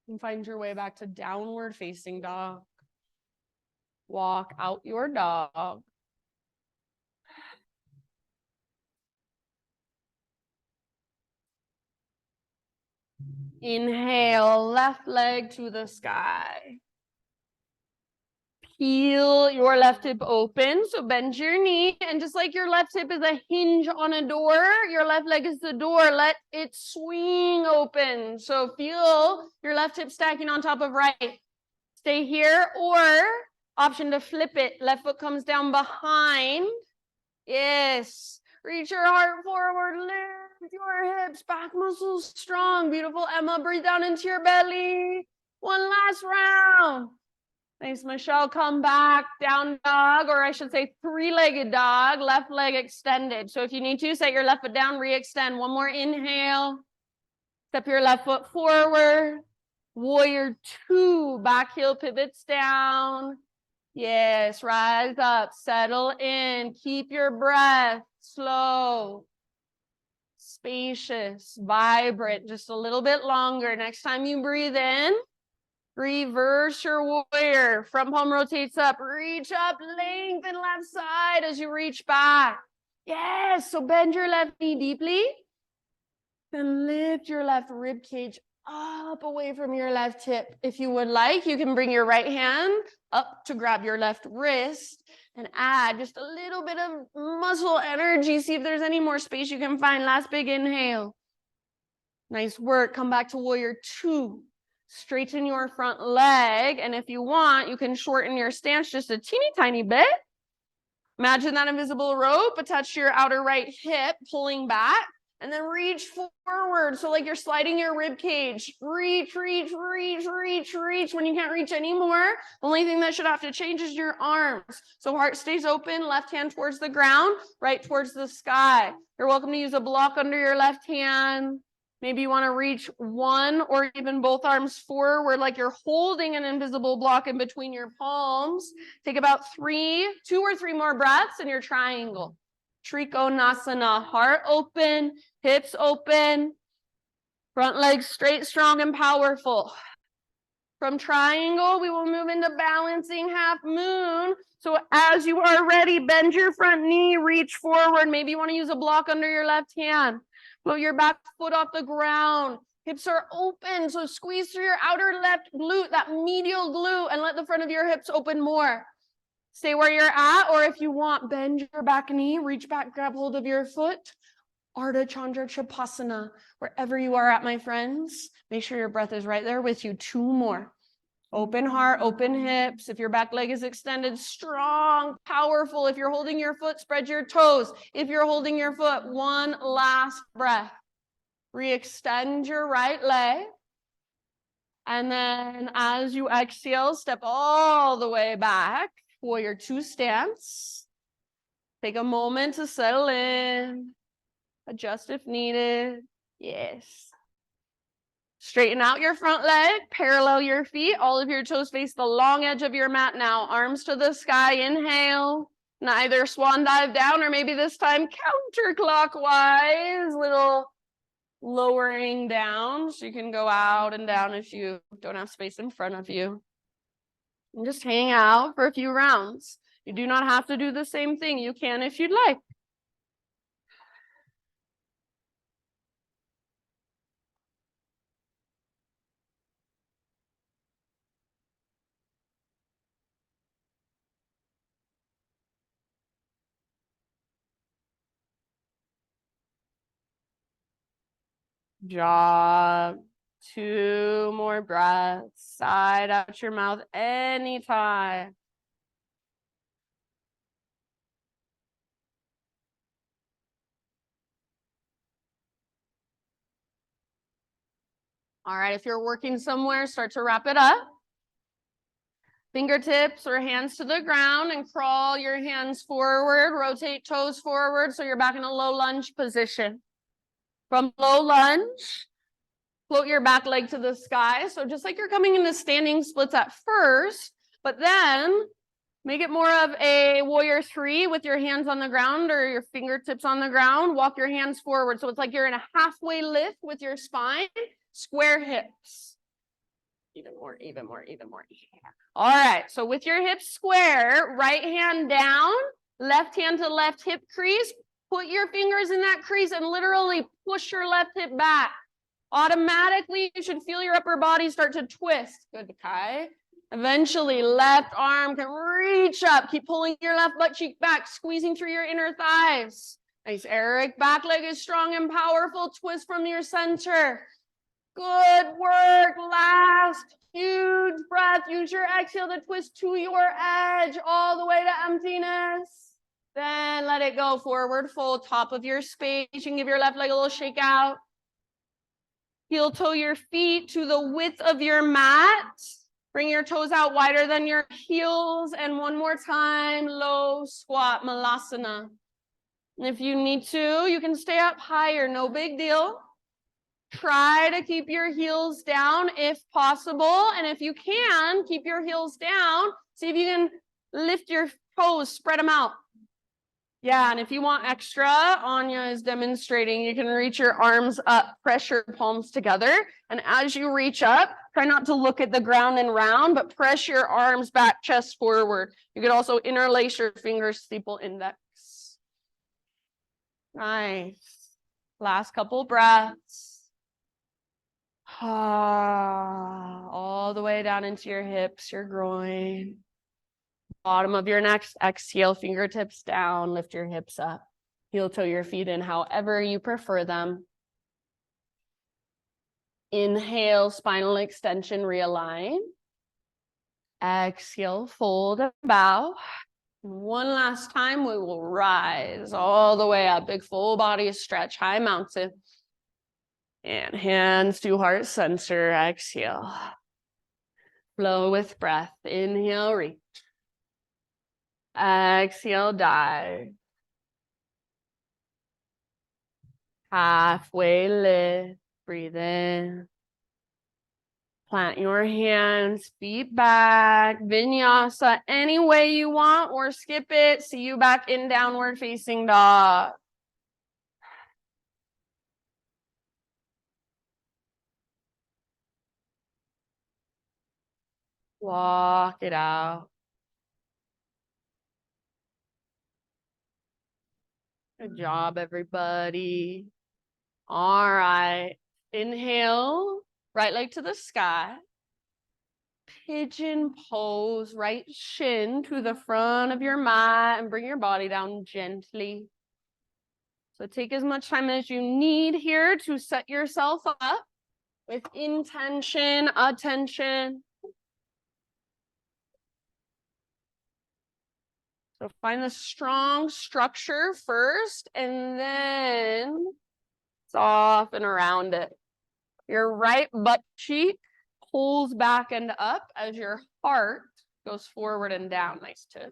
Speaker 1: and find your way back to downward facing dog. Walk out your dog. Inhale, left leg to the sky. Peel your left hip open, so bend your knee, and just like your left hip is a hinge on a door, your left leg is the door. Let it swing open. So feel your left hip stacking on top of right. Stay here, or option to flip it. Left foot comes down behind. Yes. Reach your heart forward, lift your hips, back muscles strong. Beautiful, Emma. Breathe down into your belly. One last round. Nice, Michelle. Come back, down dog, or I should say three-legged dog, left leg extended. So if you need to, set your left foot down, re-extend. One more inhale. Step your left foot forward. Warrior two, back heel pivots down. Yes, rise up, settle in, keep your breath slow, spacious, vibrant, just a little bit longer. Next time you breathe in, Reverse your warrior. Front palm rotates up. Reach up, lengthen left side as you reach back. Yes, so bend your left knee deeply. Then lift your left rib cage up away from your left hip. If you would like, you can bring your right hand up to grab your left wrist and add just a little bit of muscle energy. See if there's any more space you can find. Last big inhale. Nice work. Come back to warrior two. Straighten your front leg. And if you want, you can shorten your stance just a teeny tiny bit. Imagine that invisible rope attached to your outer right hip, pulling back. And then reach forward. So like you're sliding your rib cage. Reach, reach, reach, reach, reach. When you can't reach anymore, the only thing that should have to change is your arms. So heart stays open, left hand towards the ground, right towards the sky. You're welcome to use a block under your left hand. Maybe you want to reach one or even both arms forward like you're holding an invisible block in between your palms. Take about 2 or 3 more breaths in your triangle. Trikonasana, heart open, hips open, front legs straight, strong, and powerful. From triangle, we will move into balancing half moon. So as you are ready, bend your front knee, reach forward. Maybe you want to use a block under your left hand. Float your back foot off the ground. Hips are open, so squeeze through your outer left glute, that medial glute, and let the front of your hips open more. Stay where you're at, or if you want, bend your back knee, reach back, grab hold of your foot. Ardha Chandra Chapasana, wherever you are at, my friends. Make sure your breath is right there with you. 2 more. Open heart, open hips. If your back leg is extended, strong, powerful. If you're holding your foot, spread your toes. If you're holding your foot, one last breath. Re-extend your right leg. And then as you exhale, step all the way back. Warrior two stance. Take a moment to settle in. Adjust if needed. Yes. Straighten out your front leg. Parallel your feet. All of your toes face the long edge of your mat now. Arms to the sky. Inhale. And either swan dive down or maybe this time counterclockwise. Little lowering down. So you can go out and down if you don't have space in front of you. And just hang out for a few rounds. You do not have to do the same thing. You can if you'd like. Job. 2 more breaths. Side out your mouth anytime. All right, if you're working somewhere, start to wrap it up. Fingertips or hands to the ground and crawl your hands forward. Rotate toes forward so you're back in a low lunge position. From low lunge, float your back leg to the sky. So just like you're coming into standing splits at first, but then make it more of a warrior 3 with your hands on the ground or your fingertips on the ground. Walk your hands forward. So it's like you're in a halfway lift with your spine. Square hips. Even more, even more, even more. Yeah. All right. So with your hips square, right hand down, left hand to left hip crease. Put your fingers in that crease and literally push your left hip back. Automatically, you should feel your upper body start to twist. Good, Kai. Eventually, left arm can reach up. Keep pulling your left butt cheek back, squeezing through your inner thighs. Nice, Eric. Back leg is strong and powerful. Twist from your center. Good work. Last huge breath. Use your exhale to twist to your edge all the way to emptiness. Then let it go forward, fold, top of your space. You can give your left leg a little shake out. Heel toe your feet to the width of your mat. Bring your toes out wider than your heels. And one more time, low squat, Malasana. And if you need to, you can stay up higher, no big deal. Try to keep your heels down if possible. And if you can, keep your heels down. See if you can lift your toes, spread them out. Yeah, and if you want extra, Anya is demonstrating, you can reach your arms up, press your palms together. And as you reach up, Try not to look at the ground and round, but press your arms back, chest forward. You could also interlace your fingers, steeple index. Nice. Last couple breaths. All the way down into your hips, your groin. Bottom of your next exhale, fingertips down, lift your hips up. Heel toe your feet in however you prefer them. Inhale, spinal extension, realign. Exhale, fold and bow. One last time, we will rise all the way up. Big full body stretch, high mountain. And hands to heart center, exhale. Flow with breath, inhale, reach. Exhale, dive. Halfway lift, breathe in. Plant your hands, feet back, vinyasa any way you want or skip it. See you back in downward facing dog. Walk it out. Good job, everybody. All right. Inhale, right leg to the sky. Pigeon pose, right shin to the front of your mat and bring your body down gently. So take as much time as you need here to set yourself up with intention, attention. So find the strong structure first and then soften around it. Your right butt cheek pulls back and up as your heart goes forward and down. Nice too.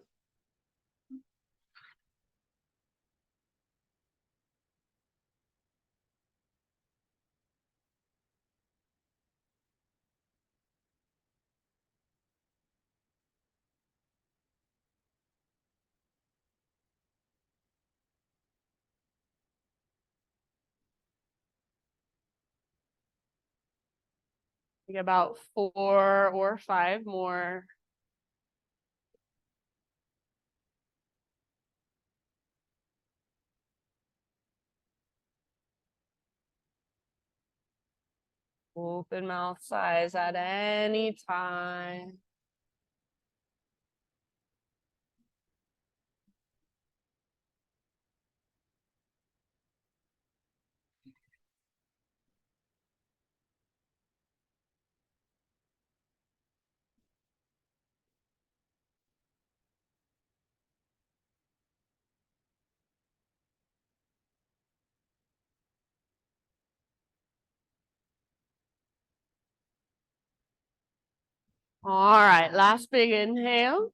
Speaker 1: Think about 4 or 5 more. Open mouth size at any time. All right, last big inhale.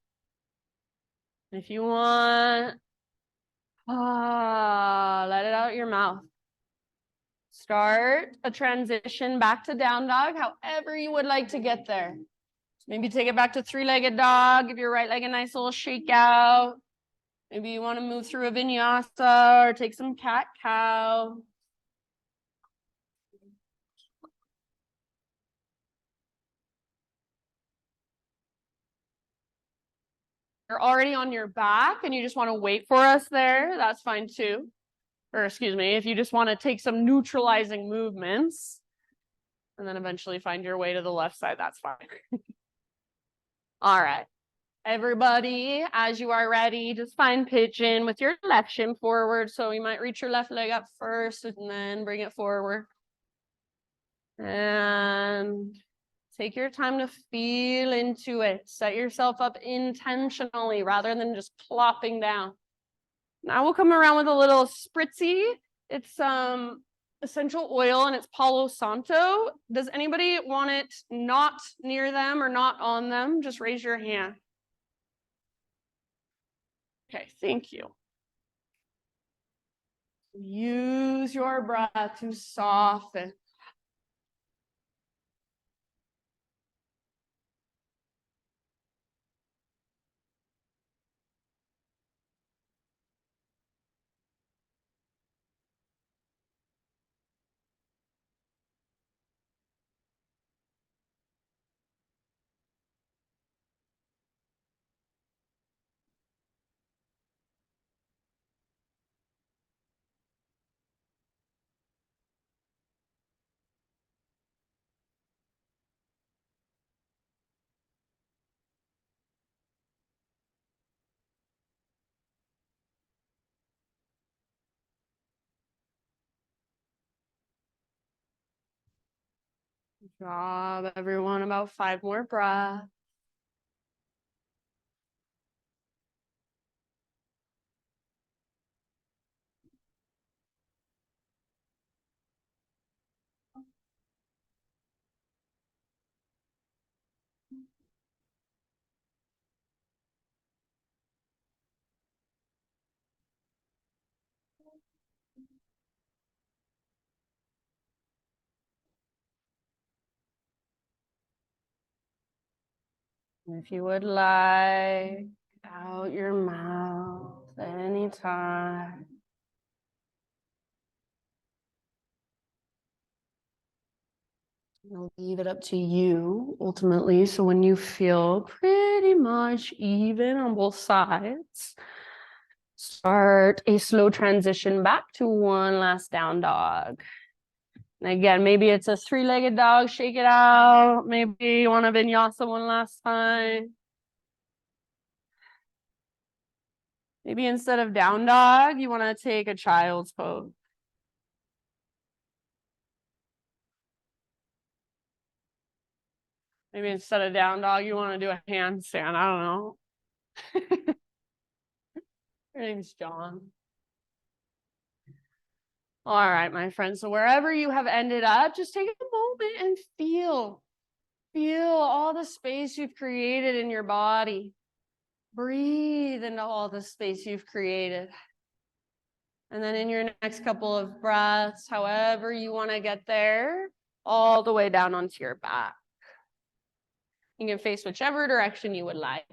Speaker 1: If you want, let it out your mouth. Start a transition back to down dog, however you would like to get there. Maybe take it back to three-legged dog, give your right leg a nice little shake out. Maybe you want to move through a vinyasa or take some cat-cow. You're already on your back and you just want to wait for us there, that's fine too. Or excuse me, if you just want to take some neutralizing movements and then eventually find your way to the left side, that's fine. All right. Everybody, as you are ready, just find pigeon with your left shin forward. So you might reach your left leg up first and then bring it forward. And take your time to feel into it. Set yourself up intentionally rather than just plopping down. Now we'll come around with a little spritzy. It's essential oil and it's Palo Santo. Does anybody want it not near them or not on them? Just raise your hand. Okay, thank you. Use your breath to soften. Good job, everyone. About 5 more breaths. If you would like, out your mouth anytime. I'll leave it up to you ultimately. So when you feel pretty much even on both sides, start a slow transition back to one last down dog. And again, maybe it's a 3-legged dog, shake it out. Maybe you want to vinyasa one last time. Maybe instead of down dog, you want to take a child's pose. Maybe instead of down dog, you want to do a handstand. I don't know. Your name's John. All right, my friends. So wherever you have ended up, just take a moment and feel all the space you've created in your body. Breathe into all the space you've created. And then in your next couple of breaths, however you want to get there, all the way down onto your back. You can face whichever direction you would like.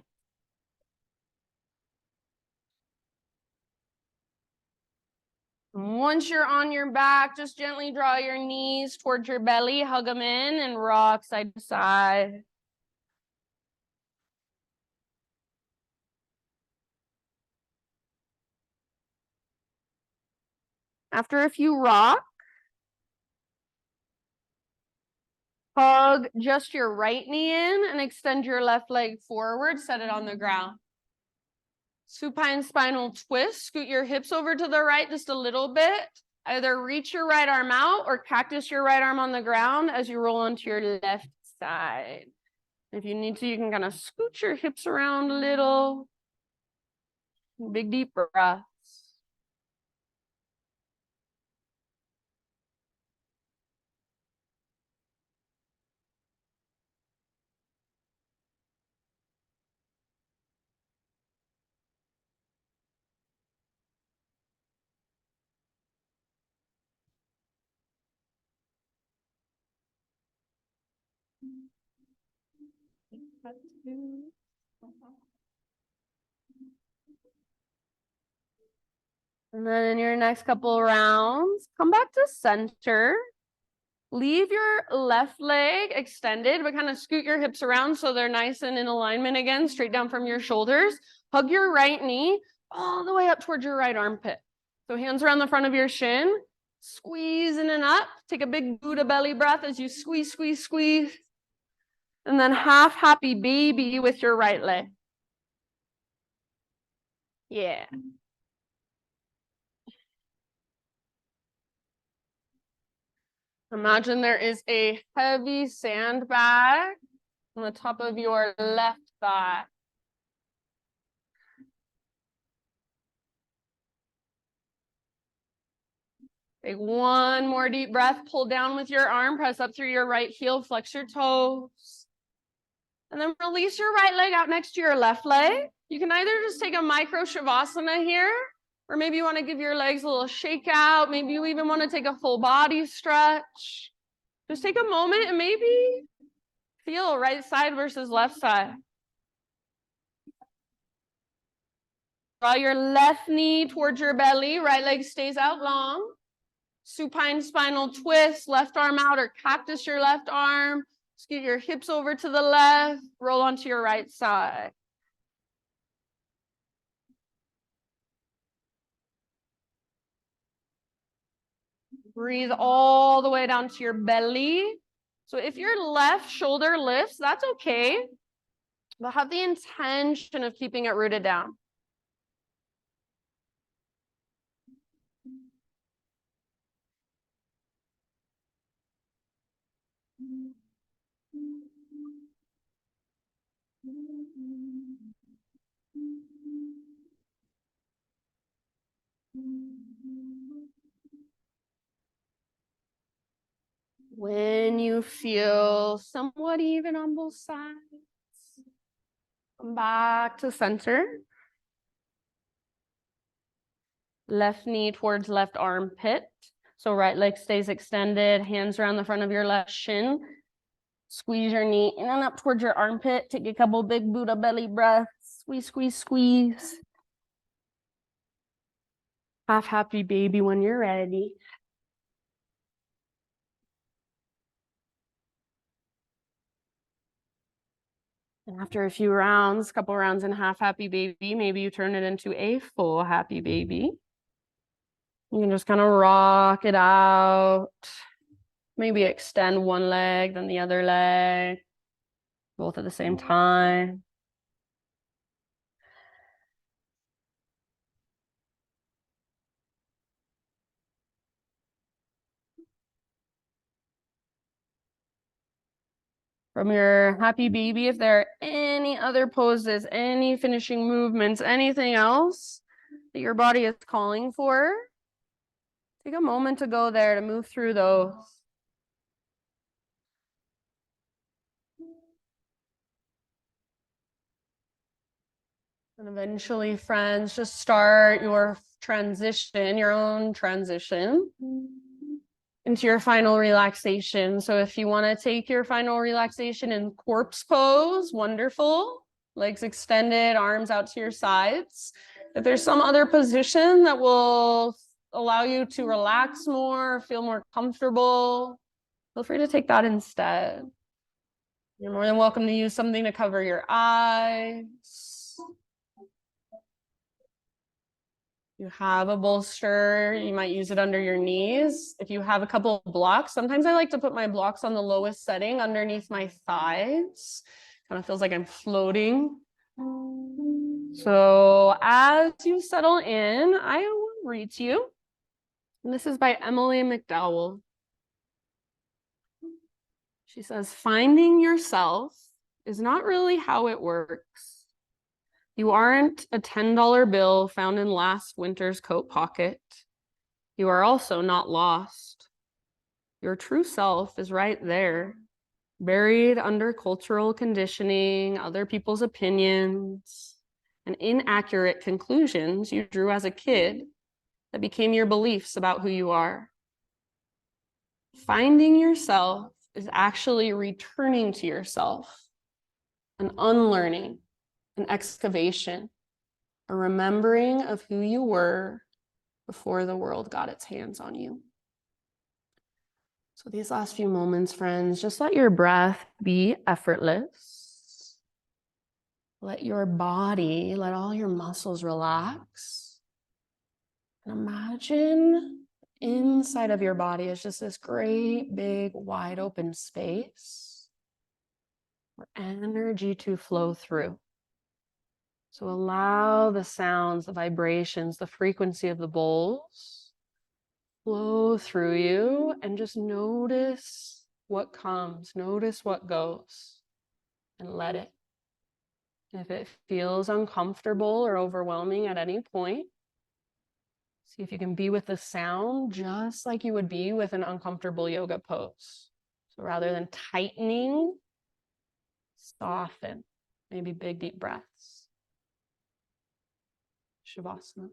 Speaker 1: Once you're on your back, just gently draw your knees towards your belly, hug them in, and rock side to side. After a few rocks, hug just your right knee in and extend your left leg forward, set it on the ground. Supine spinal twist, scoot your hips over to the right just a little bit. Either reach your right arm out or cactus your right arm on the ground as you roll onto your left side. If you need to, you can kind of scoot your hips around a little. Big deep breaths. And then in your next couple of rounds, come back to center. Leave your left leg extended, but kind of scoot your hips around so they're nice and in alignment again, straight down from your shoulders. Hug your right knee all the way up towards your right armpit. So hands around the front of your shin, squeeze in and up. Take a big Buddha belly breath as you squeeze, squeeze, squeeze. And then half happy baby with your right leg. Yeah. Imagine there is a heavy sandbag on the top of your left thigh. Take one more deep breath, pull down with your arm, press up through your right heel, flex your toes. And then release your right leg out next to your left leg. You can either just take a micro shavasana here, or maybe you want to give your legs a little shake out. Maybe you even want to take a full body stretch. Just take a moment and maybe feel right side versus left side. Draw your left knee towards your belly, right leg stays out long. Supine spinal twist, left arm out or cactus your left arm. Scoot your hips over to the left, roll onto your right side. Breathe all the way down to your belly. So if your left shoulder lifts, that's okay, but have the intention of keeping it rooted down. even on both sides. Come back to center. Left knee towards left armpit. So right leg stays extended, hands around the front of your left shin. Squeeze your knee in and up towards your armpit. Take a couple big Buddha belly breaths. Squeeze, squeeze, squeeze. Half happy baby when you're ready. And after a few rounds, a couple rounds in half happy baby, maybe you turn it into a full happy baby. You can just kind of rock it out. Maybe extend one leg, then the other leg, both at the same time. From your happy baby, if there are any other poses, any finishing movements, anything else that your body is calling for, take a moment to go there to move through those. And eventually, friends, just start your transition, your own transition into your final relaxation. So if you want to take your final relaxation in corpse pose, wonderful. Legs extended, arms out to your sides. If there's some other position that will allow you to relax more, feel more comfortable, feel free to take that instead. You're more than welcome to use something to cover your eyes. You have a bolster, you might use it under your knees. If you have a couple of blocks, sometimes I like to put my blocks on the lowest setting underneath my thighs. Kind of feels like I'm floating. So as you settle in, I will read to you. And this is by Emily McDowell. She says, finding yourself is not really how it works. You aren't a $10 bill found in last winter's coat pocket. You are also not lost. Your true self is right there, buried under cultural conditioning, other people's opinions, and inaccurate conclusions you drew as a kid that became your beliefs about who you are. Finding yourself is actually returning to yourself, an unlearning, an excavation, a remembering of who you were before the world got its hands on you. So these last few moments, friends, just let your breath be effortless. Let your body, let all your muscles relax. And imagine inside of your body is just this great, big, wide open space for energy to flow through. So allow the sounds, the vibrations, the frequency of the bowls flow through you, and just notice what comes, notice what goes, and let it. If it feels uncomfortable or overwhelming at any point, see if you can be with the sound just like you would be with an uncomfortable yoga pose. So rather than tightening, soften, maybe big deep breaths. Shavasana.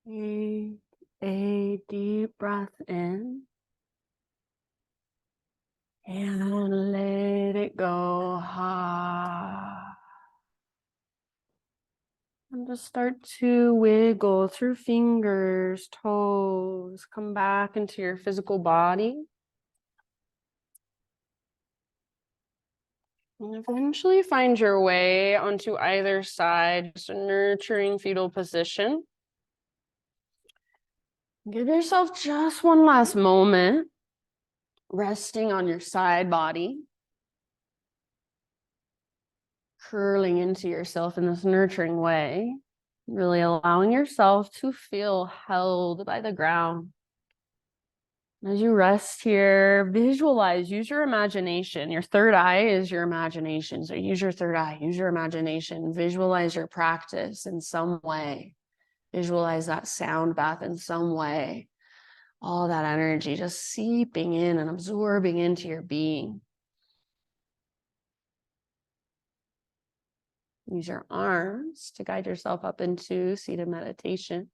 Speaker 1: Take a deep breath in and let it go. And just start to wiggle through fingers, toes, come back into your physical body. And eventually find your way onto either side, just a nurturing fetal position. Give yourself just one last moment, resting on your side body, curling into yourself in this nurturing way, really allowing yourself to feel held by the ground. As you rest here, visualize, use your imagination. Your third eye is your imagination. So use your third eye, use your imagination, visualize your practice in some way. Visualize that sound bath in some way. All that energy just seeping in and absorbing into your being. Use your arms to guide yourself up into seated meditation.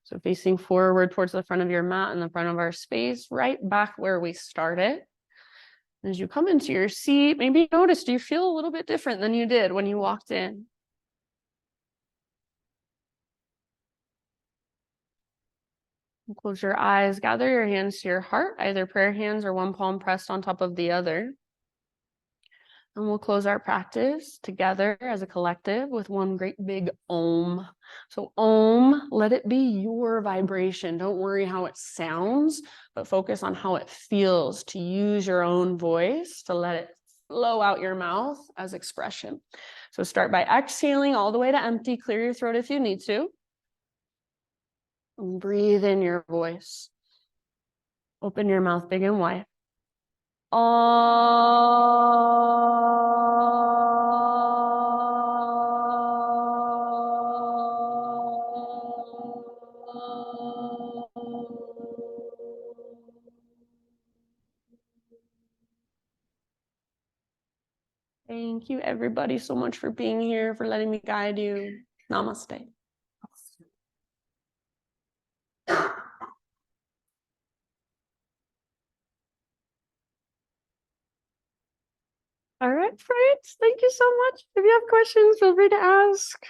Speaker 1: So facing forward towards the front of your mat and the front of our space, right back where we started. As you come into your seat, maybe notice, do you feel a little bit different than you did when you walked in? Close your eyes, gather your hands to your heart, either prayer hands or one palm pressed on top of the other. And we'll close our practice together as a collective with one great big Om. So Om, let it be your vibration. Don't worry how it sounds, but focus on how it feels, to use your own voice, to let it flow out your mouth as expression. So start by exhaling all the way to empty. Clear your throat if you need to. And breathe in your voice. Open your mouth big and wide. Thank you, everybody, so much for being here, for letting me guide you. Namaste. All right, friends, thank you so much. If you have questions, feel free to ask.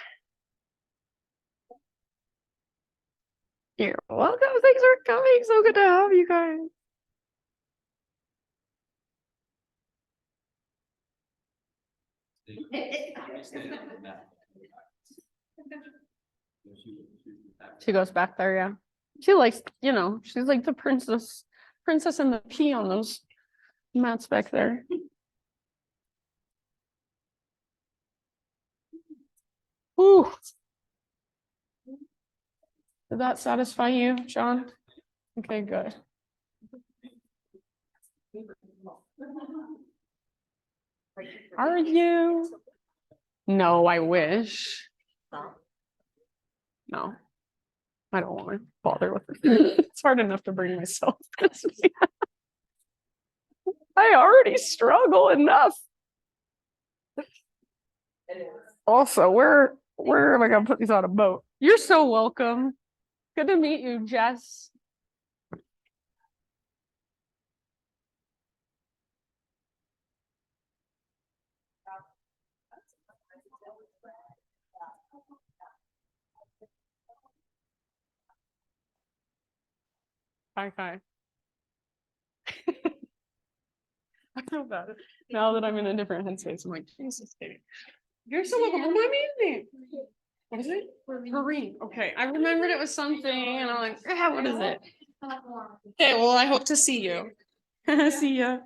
Speaker 1: You're welcome. Thanks for coming. So good to have you guys. She goes back there, yeah. She likes, you know, she's like the princess and the pea on those mats back there. Ooh. Did that satisfy you, John? Okay, good. Are you? No, I wish. No, I don't want to bother with it. It's hard enough to bring myself. I already struggle enough. Also, where am I gonna put these on a boat? You're so welcome. Good to meet you, Jess. Hi. I feel bad. Now that I'm in a different headspace, I'm like, Jesus, baby. You're so welcome. What am I meeting? What is it? Marine. Okay. I remembered it was something, and I'm like, ah, what is it? Okay, well, I hope to see you. See ya.